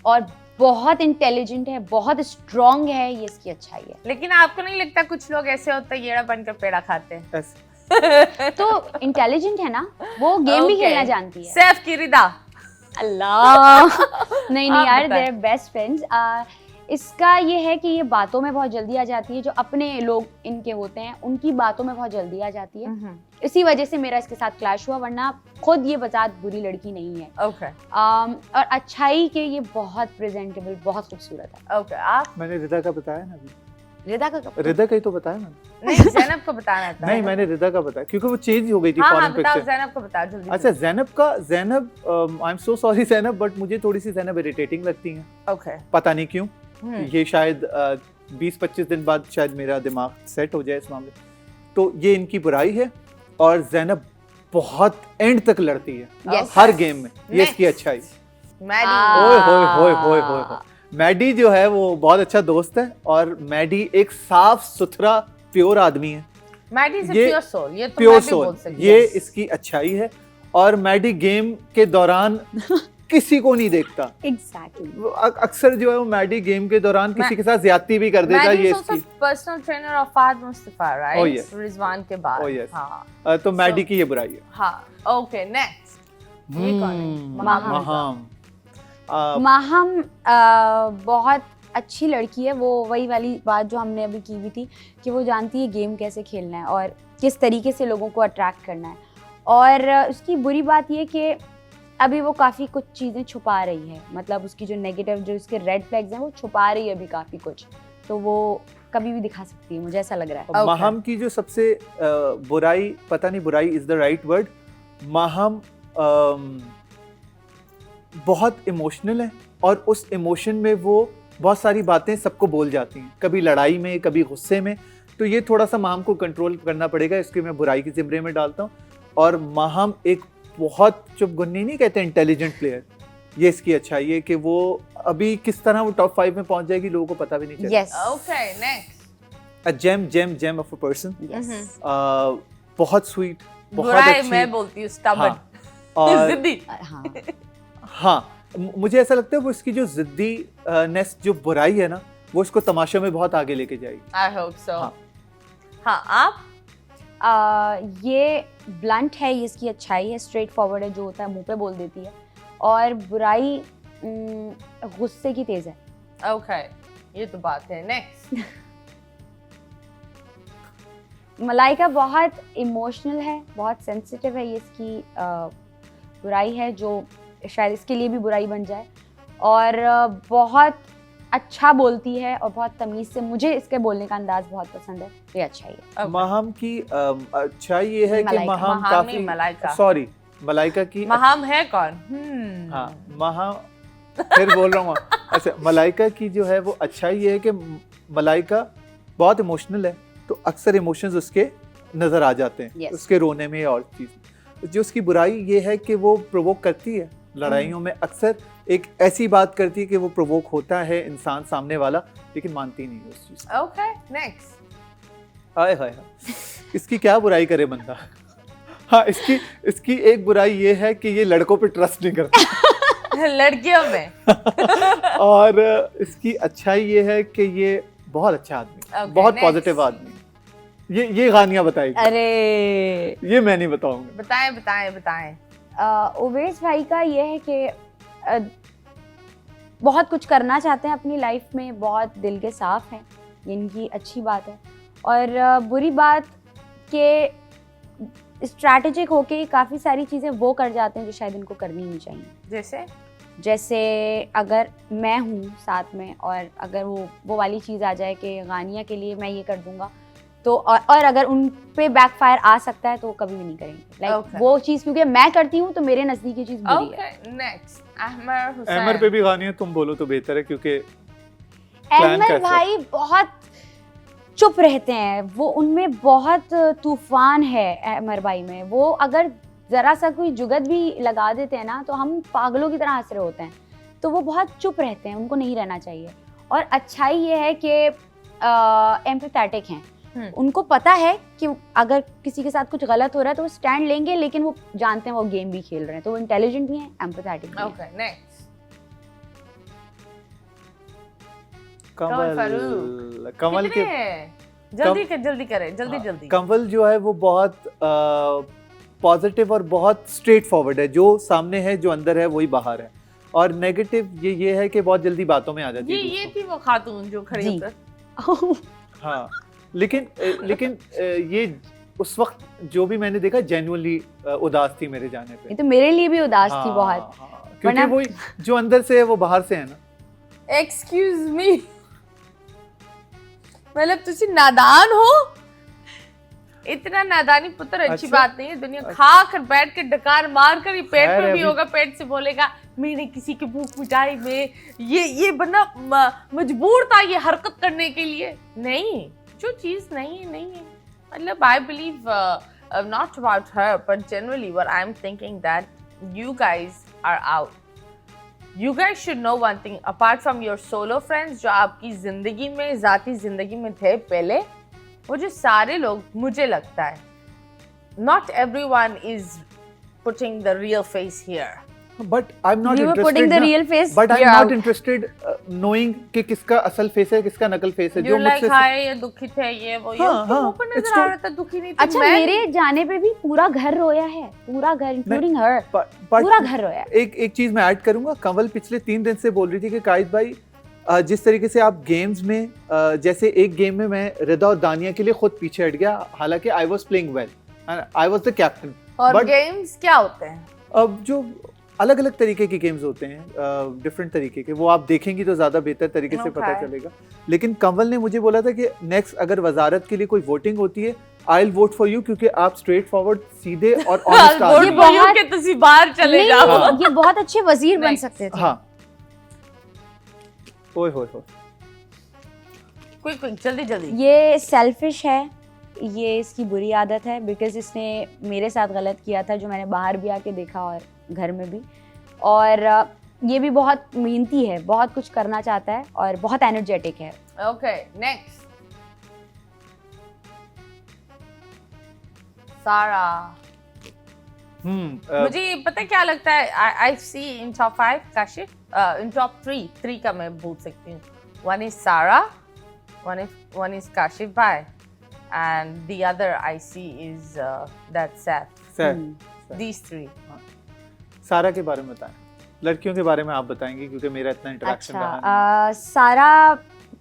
और बहुत इंटेलिजेंट है, बहुत स्ट्रांग है, ये इसकी अच्छाई है। लेकिन आपको नहीं लगता कुछ लोग ऐसे होते हैं येड़ा बनकर पेड़ा खाते हैं? ऐसे तो इंटेलिजेंट है ना, वो गेम भी Okay. खेलना जानती है। सैफ की रिदा। अल्लाह नहीं आप यार, बताएं। Their best friends. इसका ये है कि ये बातों में बहुत जल्दी आ जाती है, जो अपने लोग इनके होते हैं उनकी बातों में बहुत जल्दी आ जाती है। इसी वजह से मेरा इसके साथ क्लैश हुआ, वरना खुद ये बजात बुरी लड़की नहीं है। ओके और अच्छाई के ये बहुत प्रेजेंटेबल, बहुत खूबसूरत है। ओके, आप मैंने रिदा का बताया ना अभी, रिदा का कब? रिदा का ही तो बताया मैंने। नहीं, ज़ैनब को बताना था। नहीं, मैंने रिदा का बताया क्योंकि वो चेंज हो गई थी हाँ फॉरेन बताओ, पिक्चर। ज़ैनब को बताओ जल्दी। अच्छा, Zainab I am so sorry Zainab, but मुझे थोड़ी सी ज़ैनब इरिटेटिंग लगती हैं, ओके, पता नहीं क्यों। ये शायद 20-25 दिन बाद शायद मेरा दिमाग सेट हो जाए इस मामले। तो ये इनकी बुराई है, और ज़ैनब बहुत एंड तक लड़ती है Yes. हर गेम में, ये इसकी Next. अच्छाई। मैडी। ओए होए होए होए होए होए। मैडी जो है वो बहुत अच्छा दोस्त है, और मैडी एक साफ सुथरा प्योर आदमी है, मैडी इज ये प्योर सोल, ये तो प्योर मैं भी बोल सोल, सकती ये हूँ। इसकी अच्छाई है। और मैडी गेम के दौरान किसी को नहीं देखता। एग्जैक्टली। वो अक्सर जो है वो मैडी गेम के दौरान किसी मैं- के साथ ज्यादती भी कर देता है, मैडी ये इज आल्सो इसकी। Personal trainer of Fahad Mustafa, Oh, right? yes. Rizwan के बाद। Oh, yes. हाँ तो मैडी की ये बुराई है। हाँ, ओके, नेक्स्ट। ये कौन है? महाम। महाम। माहम बहुत अच्छी लड़की है। वो वही वाली बात जो हमने अभी की भी थी कि वो जानती है गेम कैसे खेलना है और किस तरीके से लोगों को अट्रैक्ट करना है। और उसकी बुरी बात ये कि अभी वो काफ़ी कुछ चीज़ें छुपा रही है, मतलब उसकी जो नेगेटिव, जो उसके रेड फ्लैग्स हैं वो छुपा रही है अभी काफ़ी कुछ, तो वो कभी भी दिखा सकती है, मुझे ऐसा लग रहा है। Okay. माहम की जो सबसे बुराई, पता नहीं बुराई is the right word, Maham बहुत इमोशनल है, और उस इमोशन में वो बहुत सारी बातें सबको बोल जाती हैं, कभी लड़ाई में, कभी गुस्से में। तो ये थोड़ा सा माहम को कंट्रोल करना पड़ेगा, इसके मैं बुराई के ज़िम्रे में डालता हूँ। और माहम एक बहुत चुपगुन्नी नहीं कहते, इंटेलिजेंट प्लेयर, ये इसकी अच्छाई है कि वो अभी किस तरह वो टॉप 5 में पहुंच जाएगी लोगों को पता भी नहीं चलेगा। Yes, okay, next. A gem of a person, yes. बहुत स्वीट, बहुत बुराई अच्छी। मैं बोलती हूँ स्टबर्न, हाँ, और जिद्दी। हाँ, हाँ, मुझे ऐसा लगता है वो इसकी जो जिद्दी नेस, जो बुराई है ना, वो इसको तमाशा में बहुत आगे लेके जाएगी। I hope so. हाँ। हाँ, आप? ये ब्लंट है, ये इसकी अच्छाई है, स्ट्रेट फॉरवर्ड है, जो होता है मुंह पे बोल देती है। और बुराई गुस्से की तेज है। ओके, ये तो बात है। नेक्स्ट। मलाइका बहुत इमोशनल है, बहुत सेंसिटिव है, ये इसकी बुराई है, जो शायद इसके लिए भी बुराई बन जाए। और बहुत अच्छा बोलती है और बहुत तमीज़ से, मुझे इसके बोलने का अंदाज बहुत पसंद है, ये अच्छाई है। माहम की अच्छाई ये है कि मलाइका, माहम महाम नहीं, काफी, मलाइका। सॉरी, मलाइका की महाम है कौन? हाँ, माहम फिर बोल रहा हूँ। अच्छा, मलाइका की जो है वो अच्छाई ये है कि मलाइका बहुत इमोशनल है, तो अक्सर इमोशंस उसके नजर आ जाते हैं, Yes. उसके रोने में और चीज। जो उसकी बुराई ये है कि वो प्रोवोक करती है लड़ाइयों में, अक्सर एक ऐसी बात करती है कि वो प्रोवोक होता है इंसान सामने वाला, लेकिन मानती नहीं है उस चीज। Okay, next. हाय हाय हाय, इसकी क्या बुराई करे बंदा। हाँ, इसकी एक बुराई ये है कि ये लड़कों पे ट्रस्ट नहीं करता। लड़कियों में। और इसकी अच्छाई ये है कि ये बहुत अच्छा आदमी, Okay, बहुत next. पॉजिटिव आदमी। ये गानियां बताएगी, अरे ये मैं नहीं बताऊंगा। बताएं बताएं बताएं। ओवैस भाई का ये है कि बहुत कुछ करना चाहते हैं अपनी लाइफ में, बहुत दिल के साफ हैं, ये इनकी अच्छी बात है। और बुरी बात कि स्ट्रैटेजिक होके काफ़ी सारी चीज़ें वो कर जाते हैं जो शायद इनको करनी नहीं चाहिए। जैसे अगर मैं हूँ साथ में और अगर वो वाली चीज़ आ जाए कि गानिया के लिए मैं ये कर दूंगा, तो और अगर उन पे बैकफायर आ सकता है तो वो कभी भी नहीं करेंगे लाइक Okay. वो चीज़ क्योंकि मैं करती हूँ तो मेरे नज़दीक ये चीज़ बुरी है। Okay next Ahmar Hussain. अहमर पे भी गानियां तुम बोलो तो बेहतर है क्योंकि plan अहमर कैसा? भाई बहुत चुप रहते हैं, वो उनमें बहुत तूफान है अहमर भाई में। वो अगर ज़रा सा कोई जुगत भी लगा देते हैं ना तो हम पागलों की तरह हंस रहे होते हैं। तो वो बहुत चुप रहते हैं, उनको नहीं रहना चाहिए। और अच्छाई ये है कि एम्पैथेटिक हैं, उनको पता है कि अगर किसी के साथ कुछ गलत हो रहा है तो वो स्टैंड लेंगे, लेकिन वो जानते हैं वो गेम भी खेल रहे हैं, तो वो इंटेलिजेंट भी हैं, एम्पैथेटिक भी हैं। ओके नेक्स्ट कंवल कंवल के जल्दी करें हाँ, जल्दी कंवल जो है वो बहुत पॉजिटिव और बहुत स्ट्रेट फॉरवर्ड है। जो सामने है जो अंदर है वही बाहर है। और नेगेटिव ये है कि बहुत जल्दी बातों में आ जाती है ये दूसरों। थी वो खातून जो खड़ी जी। होकर हाँ लेकिन ये उस वक्त जो भी मैंने देखा जेन्युइनली उदास थी मेरे जाने पे। ये तो मेरे लिए भी उदास थी हाँ, बहुत। हाँ, क्योंकि वरना- वो जो अंदर से है वो बाहर से है ना। एक्सक्यूज मी, मतलब तुसी नादान हो? इतना नादानी पुत्र अच्छी अच्छा। बात नहीं है। दुनिया खा कर बैठ के डकार मार कर ही पेट खैर पे भी अभी- होगा, पेट से बोलेगा मैंने किसी की भूख मिटाई में ये बंदा मजबूर था ये हरकत करने के लिए। नहीं, जो चीज नहीं है मतलब I believe not about her but generally what I am thinking that you guys are out. You guys should know one thing, apart from your solo friends जो आपकी जिंदगी में जाती जिंदगी में थे पहले, वो जो सारे लोग मुझे लगता है not everyone is putting the real face here. But I am not You were putting the real face but I here am not out. Interested knowing कि किसका असल फेस है किसका नकल फेस है। You're like मुझसे हाय ये दुखित है ये वो ये हाँ, उसके हाँ, मुंह पर it's नजर आ true. रहा था दुखी नहीं थी। अच्छा मैं- मेरे जाने पे भी पूरा घर रोया है, पूरा घर इंक्लूडिंग हर, but पूरा घर रोया है। एक चीज मैं ऐड करूंगा। कंवल पिछले 3 दिन से बोल रही थी कि कायद भाई जिस तरीके से आप गेम्स में जैसे एक गेम में मैं रिदा और दानिया के लिए खुद पीछे हट गया, हालांकि I was playing well and I was the captain. और but- गेम्स क्या होते हैं? अब जो अलग अलग तरीके के गेम्स होते हैं डिफरेंट तरीके के, वो आप देखेंगी तो ज्यादा बेहतर तरीके से पता Okay. चलेगा। लेकिन कंवल ने मुझे बोला था कि नेक्स्ट अगर वजारत के लिए कोई वोटिंग होती है I will vote for you, क्योंकि आप स्ट्रेट फॉरवर्ड सीधे और ऑनेस्ट बोल आदमी बहुत- रही हूँ कि तुसी बाहर चले नहीं, जाओ। हाँ। ये बहुत अच्छे वजीर बन नहीं। सकते थे। हाँ ओए होए होए। क्विक जल्दी ये सेल्फिश है, ये इसकी बुरी आदत है, बिकॉज इसने मेरे साथ गलत किया था जो मैंने बाहर भी आके देखा और घर में भी। और ये भी बहुत मेहनती है, बहुत कुछ करना चाहता है और बहुत एनर्जेटिक है। ओके नेक्स्ट सारा। मुझे पता है क्या लगता है, I see in top 5 Kashif, in top 3 का मैं बोल सकती हूँ। One is Sara, one is Kashif भाई and the other I see is that Saif. These 3। Sara के बारे में बताएं, लड़कियों के बारे में आप बताएंगे क्योंकि मेरा इतना इंटरेक्शन रहा नहीं। सारा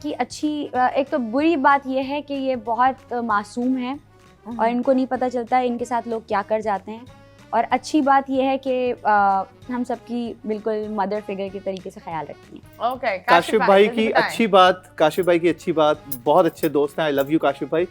की अच्छी एक तो बुरी बात ये है कि ये बहुत मासूम है और इनको नहीं पता चलता है इनके साथ लोग क्या कर जाते हैं। और अच्छी बात यह है कि हम सबकी बिल्कुल मदर फिगर के तरीके से ख्याल रखती हैं। ओके काशिफ भाई की अच्छी बात, काशिफ भाई की अच्छी बात, बहुत अच्छे दोस्त हैं, आई लव यू काशिफ भाई।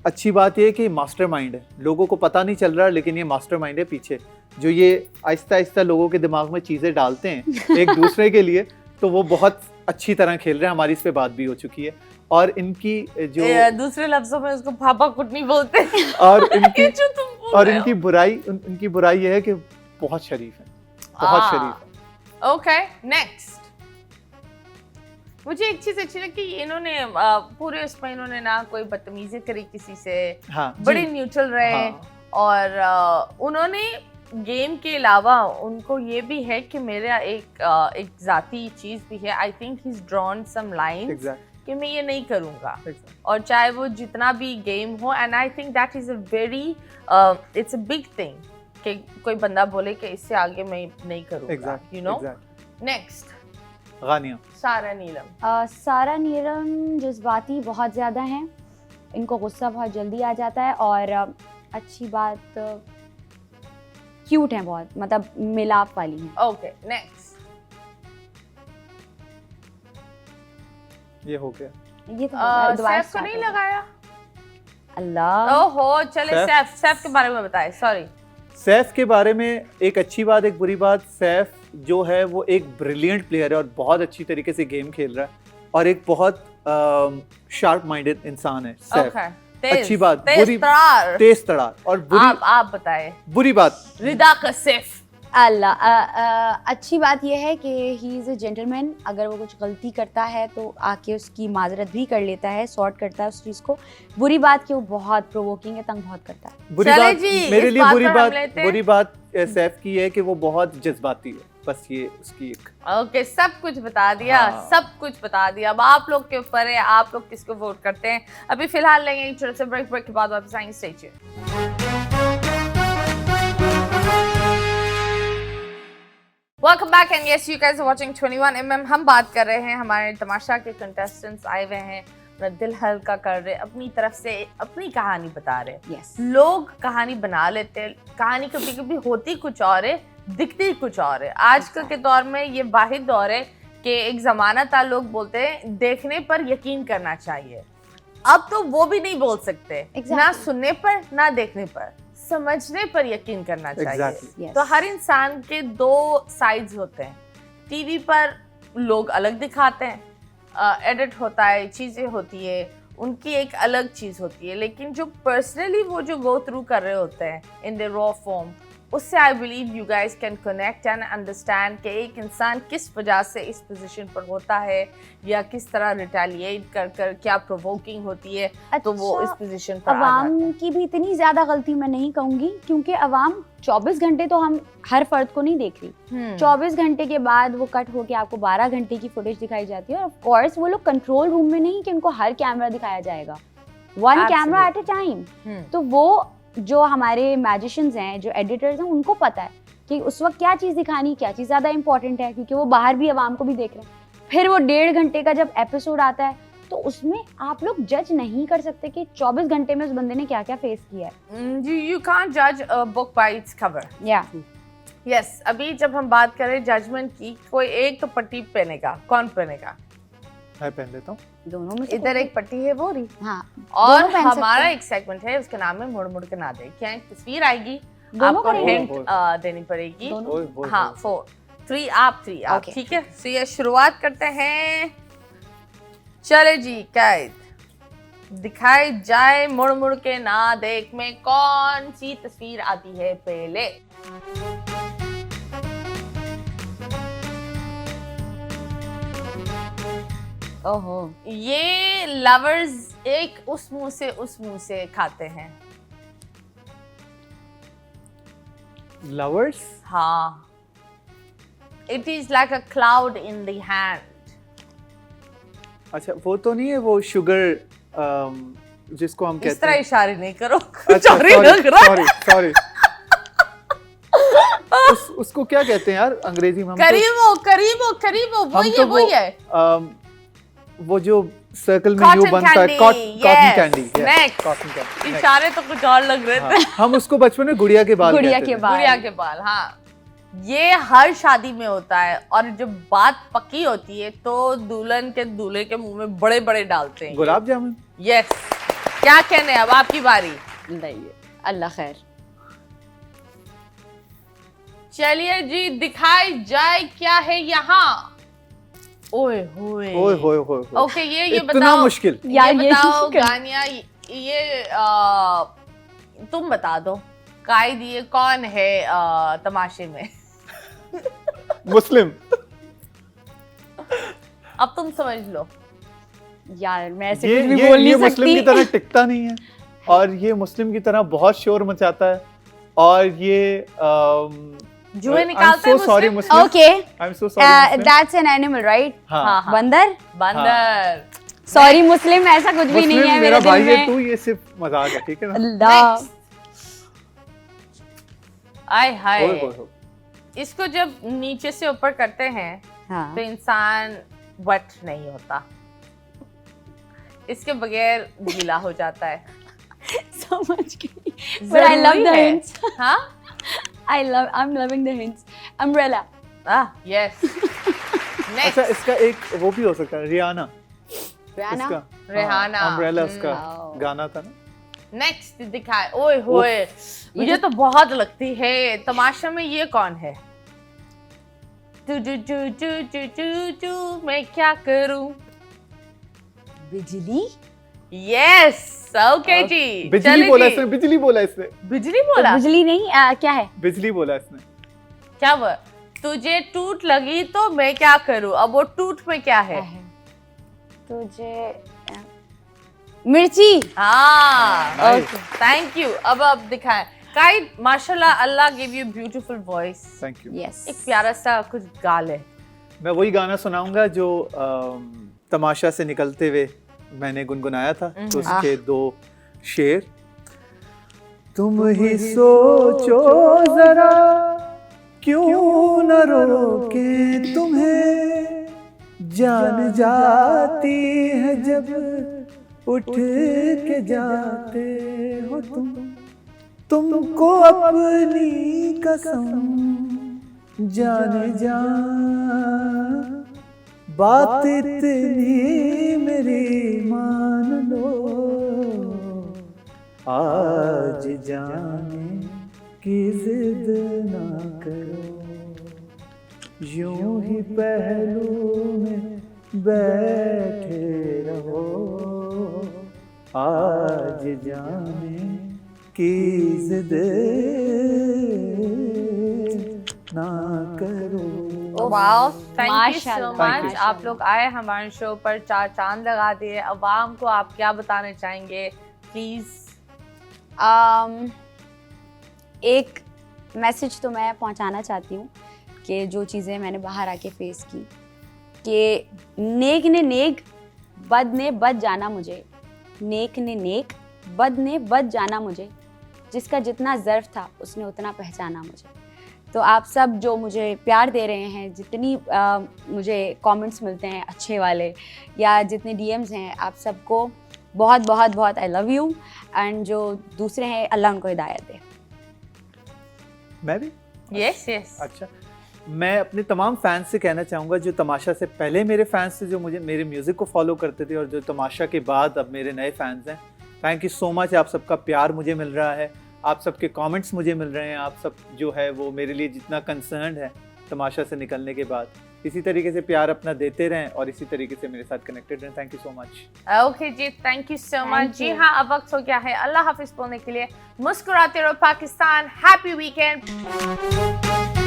अच्छी बात ये है कि मास्टरमाइंड है, लोगों को पता नहीं चल रहा लेकिन ये मास्टरमाइंड है पीछे, जो ये आहिस्ता आहिस्ता लोगों के दिमाग में चीज़ें डालते हैं एक दूसरे के लिए, तो वो बहुत अच्छी तरह खेल रहे हैं। हमारी इस पे बात भी हो चुकी है। और इनकी जो दूसरे लफ्जों में उसको पापा कुटनी बोलते हैं। और इनकी ये जो तुम बोल और रहे हो। इनकी बुराई, इनकी बुराई ये है कि बहुत शरीफ है, बहुत शरीफ है। Okay next. मुझे एक चीज अच्छी लगी, इन्होंने पूरे उसमें इन्होंने ना कोई बदतमीजी करी किसी से, हाँ बड़े न्यूट्रल रहे। हाँ। और उन्होंने गेम के अलावा उनको ये भी है कि मेरा एक जाती चीज भी है। I think he is drawn some lines exact कि मैं ये नहीं करूँगा, एग्जैक्ट और चाहे वो जितना भी गेम हो। And I think that is a very it's a big thing कि कोई बंदा बोले कि इससे आगे मैं नहीं करूँगा, exact you know. Exact. Next Ghania सारा नीलम। सारा नीलम जज्बाती बहुत ज़्यादा हैं, इनको गुस्सा बहुत जल्दी आ जाता है। और अच्छी बात क्यूट हैं बहुत, मतलब मिलाप वाली हैं। Okay next. ये हो गया। ये तो दोबारा सैफ को start नहीं हो गया। लगाया? अल्लाह। ओहो चले सैफ के बारे में बताएं। सॉरी, सैफ के बारे में एक अच्छी बात एक बुरी बात, सैफ जो है वो एक ब्रिलियंट प्लेयर है और बहुत अच्छी तरीके से गेम खेल रहा है और एक बहुत शार्प माइंडेड इंसान है सैफ। ओके, अच्छी बात, बुरी तेज तड़ार और बुरी आप बताएं। बुरी बात रिदा का सैफ अल्लाह। अच्छी बात यह है कि ही इज़ अ जेंटलमैन। अगर वो कुछ गलती करता है तो आके उसकी माजरत भी कर लेता है, सॉर्ट करता है उस चीज़ को। बुरी बात कि वो बहुत प्रोवोकिंग है, तंग बहुत करता है। बुरी चले बात जी, मेरे इस लिए बात बुरी पर हम बात लेते हैं। बुरी बात सैफ की है कि वो बहुत जज्बाती है, बस ये उसकी एक। ओके, सब कुछ बता दिया। हाँ। सब कुछ बता दिया। अब आप लोग के ऊपर है, आप लोग किसको वोट करते हैं। अभी फिलहाल लेंगे एक छोटे से ब्रेक के बाद वापस आएंगे। Stay tuned. Welcome back and yes you guys are watching 21mm। हम बात कर रहे हैं, हमारे तमाशा के कंटेस्टेंट्स आए हुए हैं, अपना दिल हल्का कर रहे, अपनी तरफ से अपनी कहानी बता रहे। यस, लोग कहानी बना लेते हैं, कहानी कभी कभी होती कुछ और है, दिखती कुछ और है। आजकल के दौर में ये वाहिद दौर है कि एक जमाना था लोग बोलते हैं देखने पर यकीन करना चाहिए। अब तो वो भी नहीं बोल सकते। Exactly. ना सुनने पर ना देखने पर, समझने पर यकीन करना चाहिए। Exactly. yes. तो हर इंसान के दो साइड्स होते हैं। टीवी पर लोग अलग दिखाते हैं, एडिट होता है, चीज़ें होती है, उनकी एक अलग चीज़ होती है। लेकिन जो पर्सनली वो जो गो थ्रू कर रहे होते हैं इन द रॉ फॉर्म, उससे I believe you guys can connect and understand कि एक इंसान किस वजह से इस पोजीशन पर होता है या किस तरह रिटेलिएट कर कर क्या प्रोवोकिंग होती है तो वो इस पोजीशन पर आ जाता है। अवाम की भी इतनी ज्यादा गलती मैं नहीं कहूंगी, क्योंकि अवाम 24 घंटे तो हम हर फर्द को नहीं देख रही। 24 घंटे के बाद वो कट होके आपको 12 घंटे की फुटेज दिखाई जाती है। और ऑफ कोर्स वो लोग कंट्रोल रूम में नहीं कि उनको हर कैमरा दिखाया जाएगा, one camera at a time. तो वो जो हमारे मैजिशियंस हैं, जो एडिटर्स हैं, उनको पता है कि उस वक्त क्या चीज़ दिखानी, क्या चीज़ ज़्यादा इंपॉर्टेंट है, क्योंकि वो बाहर भी आवाम को भी देख रहे हैं। फिर वो 1.5 घंटे का जब एपिसोड आता है तो उसमें आप लोग जज नहीं कर सकते कि 24 घंटे में उस बंदे ने क्या क्या फेस किया है। यू कांट जज a book by its cover. या यस, अभी जब हम बात करें जजमेंट की, कोई एक तो पट्टी पहनेगा, कौन पहनेगा? मैं पहन लेता हूँ। दोनों में से इधर एक पट्टी है वो रही। हाँ, और दोनों पहन सकते हमारा हैं। एक सेगमेंट है, उसका नाम है मुड़ मुड़ के ना दे। क्या एक तस्वीर आएगी, दोनों आपको करेंगे? हिंट देनी पड़ेगी। दोनों? ओए, ओए, हाँ, ओए। 4 3 आप 3 आप। Okay. ठीक है, तो ये शुरुआत करते हैं। चले जी, कैद दिखाई जाए मुड़ मुड़ के ना देख में कौन सी तस्वीर आती है पहले? ओहो, ये लवर्स एक उस मुंह से खाते हैं। लवर्स? हाँ, it is like a cloud in the hand. अच्छा, वो तो नहीं है वो शुगर जिसको हम इस कहते तरह हैं। इशारे नहीं करो। अच्छा, सॉरी लग रहा है। सॉरी उसको क्या कहते हैं यार अंग्रेजी में? हम तो- करीबो हम वही तो है वही है। वो जो सर्कल में Cotton यू बनता है, candy, cotton yes, candy. next. Cotton candy. इशारे तो कुछ और लग रहे थे। हम उसको बचपन में गुड़िया के बाल गुड़िया कहते के थे। बाल। गुड़िया के बाल। हाँ, ये हर शादी में होता है और जब बात पक्की होती है तो दुल्हन के दूल्हे के मुंह में बड़े बड़े डालते हैं। गुलाब जामुन। यस, क्या कहने, अब आपकी बारी। नहीं, अल्लाह खैर। चलिए जी, दिखाई जाए क्या है यहाँ। ओए होए ओए होए होए। ओके, ये इतना बताओ मुश्किल। यार, ये ये बताओ कर- गानिया, ये तुम बता दो कायद ये कौन है तमाशे में? मुस्लिम। अब तुम समझ लो। यार मैं ऐसे ये कुछ भी ये बोल ये नहीं मुस्लिम की सकती। तरह टिकता नहीं है और ये मुस्लिम की तरह बहुत शोर मचाता है और ये जुए निकालते हैं sorry Muslim. Muslim. Okay, I am so sorry. That's an animal right? हाँ। हाँ, हाँ। बंदर? बंदर। सॉरी मुस्लिम, ऐसा कुछ भी नहीं है मुस्लिम मेरे मेरा दिल भाई है में। तू, ये सिर्फ मजाक है, ठीक है ना? अल्लाह। आय हाय, ओए होए होए। इसको जब नीचे से ऊपर करते हैं हाँ, तो इंसान वट नहीं होता, इसके बगैर गीला हो जाता है। समझ गई। But I love जरूरी the है। hints. हाँ, I'm loving the hints. Umbrella. Yes. अच्छा, इसका एक वो भी हो सकता है, रियाना। Rihanna. इसका रेहाना। अम्ब्रेला उसका Oh. गाना था ना। नेक्स्ट दिखाए। ओए होए, मुझे तो बहुत लगती है तमाशा में ये कौन है? टू टू टू टू टू टू टू मैं क्या करूं? बिजली। यस, ओके जी, बिजली चलिए बोला जी। इसने, बिजली बोला इसने, बिजली तो बोला? बिजली नहीं, क्या है? बिजली बोला इसने। क्या वो? तुझे टूट लगी तो मैं क्या करूं? अब वो टूट में क्या है? तुझे मिर्ची। हाँ, Nice. Thank you. अब दिखाएं। काइड, माशाल्लाह, Allah give you beautiful voice. Thank you. Yes. एक प्यारा सा कुछ गा ले। मैं वही गाना सुनाऊंगा जो तमाशा से निकलते हुए मैंने गुनगुनाया था, तो उसके दो शेर। तुम ही सोचो जरा, क्यों न रोके तुम्हें, जान जाती है जब उठ के जाते हो तुमको अपनी कसम जाने जा, बात इतनी मेरी मान लो, आज जाने की जिद ना करो, यूं ही पहलू में बैठे रहो, आज जाने की जिद ना करो। वाओ, थैंक यू सो माशाल्लाह। Thank much. you. आप लोग आए हमारे शो पर, चार चांद लगा दिए। अवाम को आप क्या बताना चाहेंगे प्लीज? एक मैसेज तो मैं पहुंचाना चाहती हूँ कि जो चीज़ें मैंने बाहर आके फेस की, कि नेक ने नेक, बद ने बद जाना मुझे, नेक ने नेक, बद ने बद जाना मुझे, जिसका जितना ज़र्फ था उसने उतना पहचाना मुझे। तो आप सब जो मुझे प्यार दे रहे हैं, जितनी मुझे कमेंट्स मिलते हैं अच्छे वाले या जितने डीएम्स हैं, आप सबको बहुत बहुत बहुत आई लव यू। एंड जो दूसरे हैं, अल्लाह उनको हिदायत दे। मैं भी यस यस। अच्छा, मैं अपने तमाम फैंस से कहना चाहूँगा जो तमाशा से पहले मेरे फैंस थे, जो मुझे मेरे म्यूज़िक को फॉलो करते थे, और जो तमाशा के बाद अब मेरे नए फैंस हैं, थैंक यू सो मच। आप सबका प्यार मुझे मिल रहा है, आप सबके कमेंट्स मुझे मिल रहे हैं, आप सब जो है वो मेरे लिए जितना कंसर्न है तमाशा से निकलने के बाद, इसी तरीके से प्यार अपना देते रहें और इसी तरीके से मेरे साथ कनेक्टेड रहें। Thank you so much. Okay जी, thank you so Thank much. जी you. हाँ, अब वक्त हो गया है अल्लाह हाफिज बोलने के लिए। मुस्कुराते रहो पाकिस्तान, हैप्पी वीकेंड।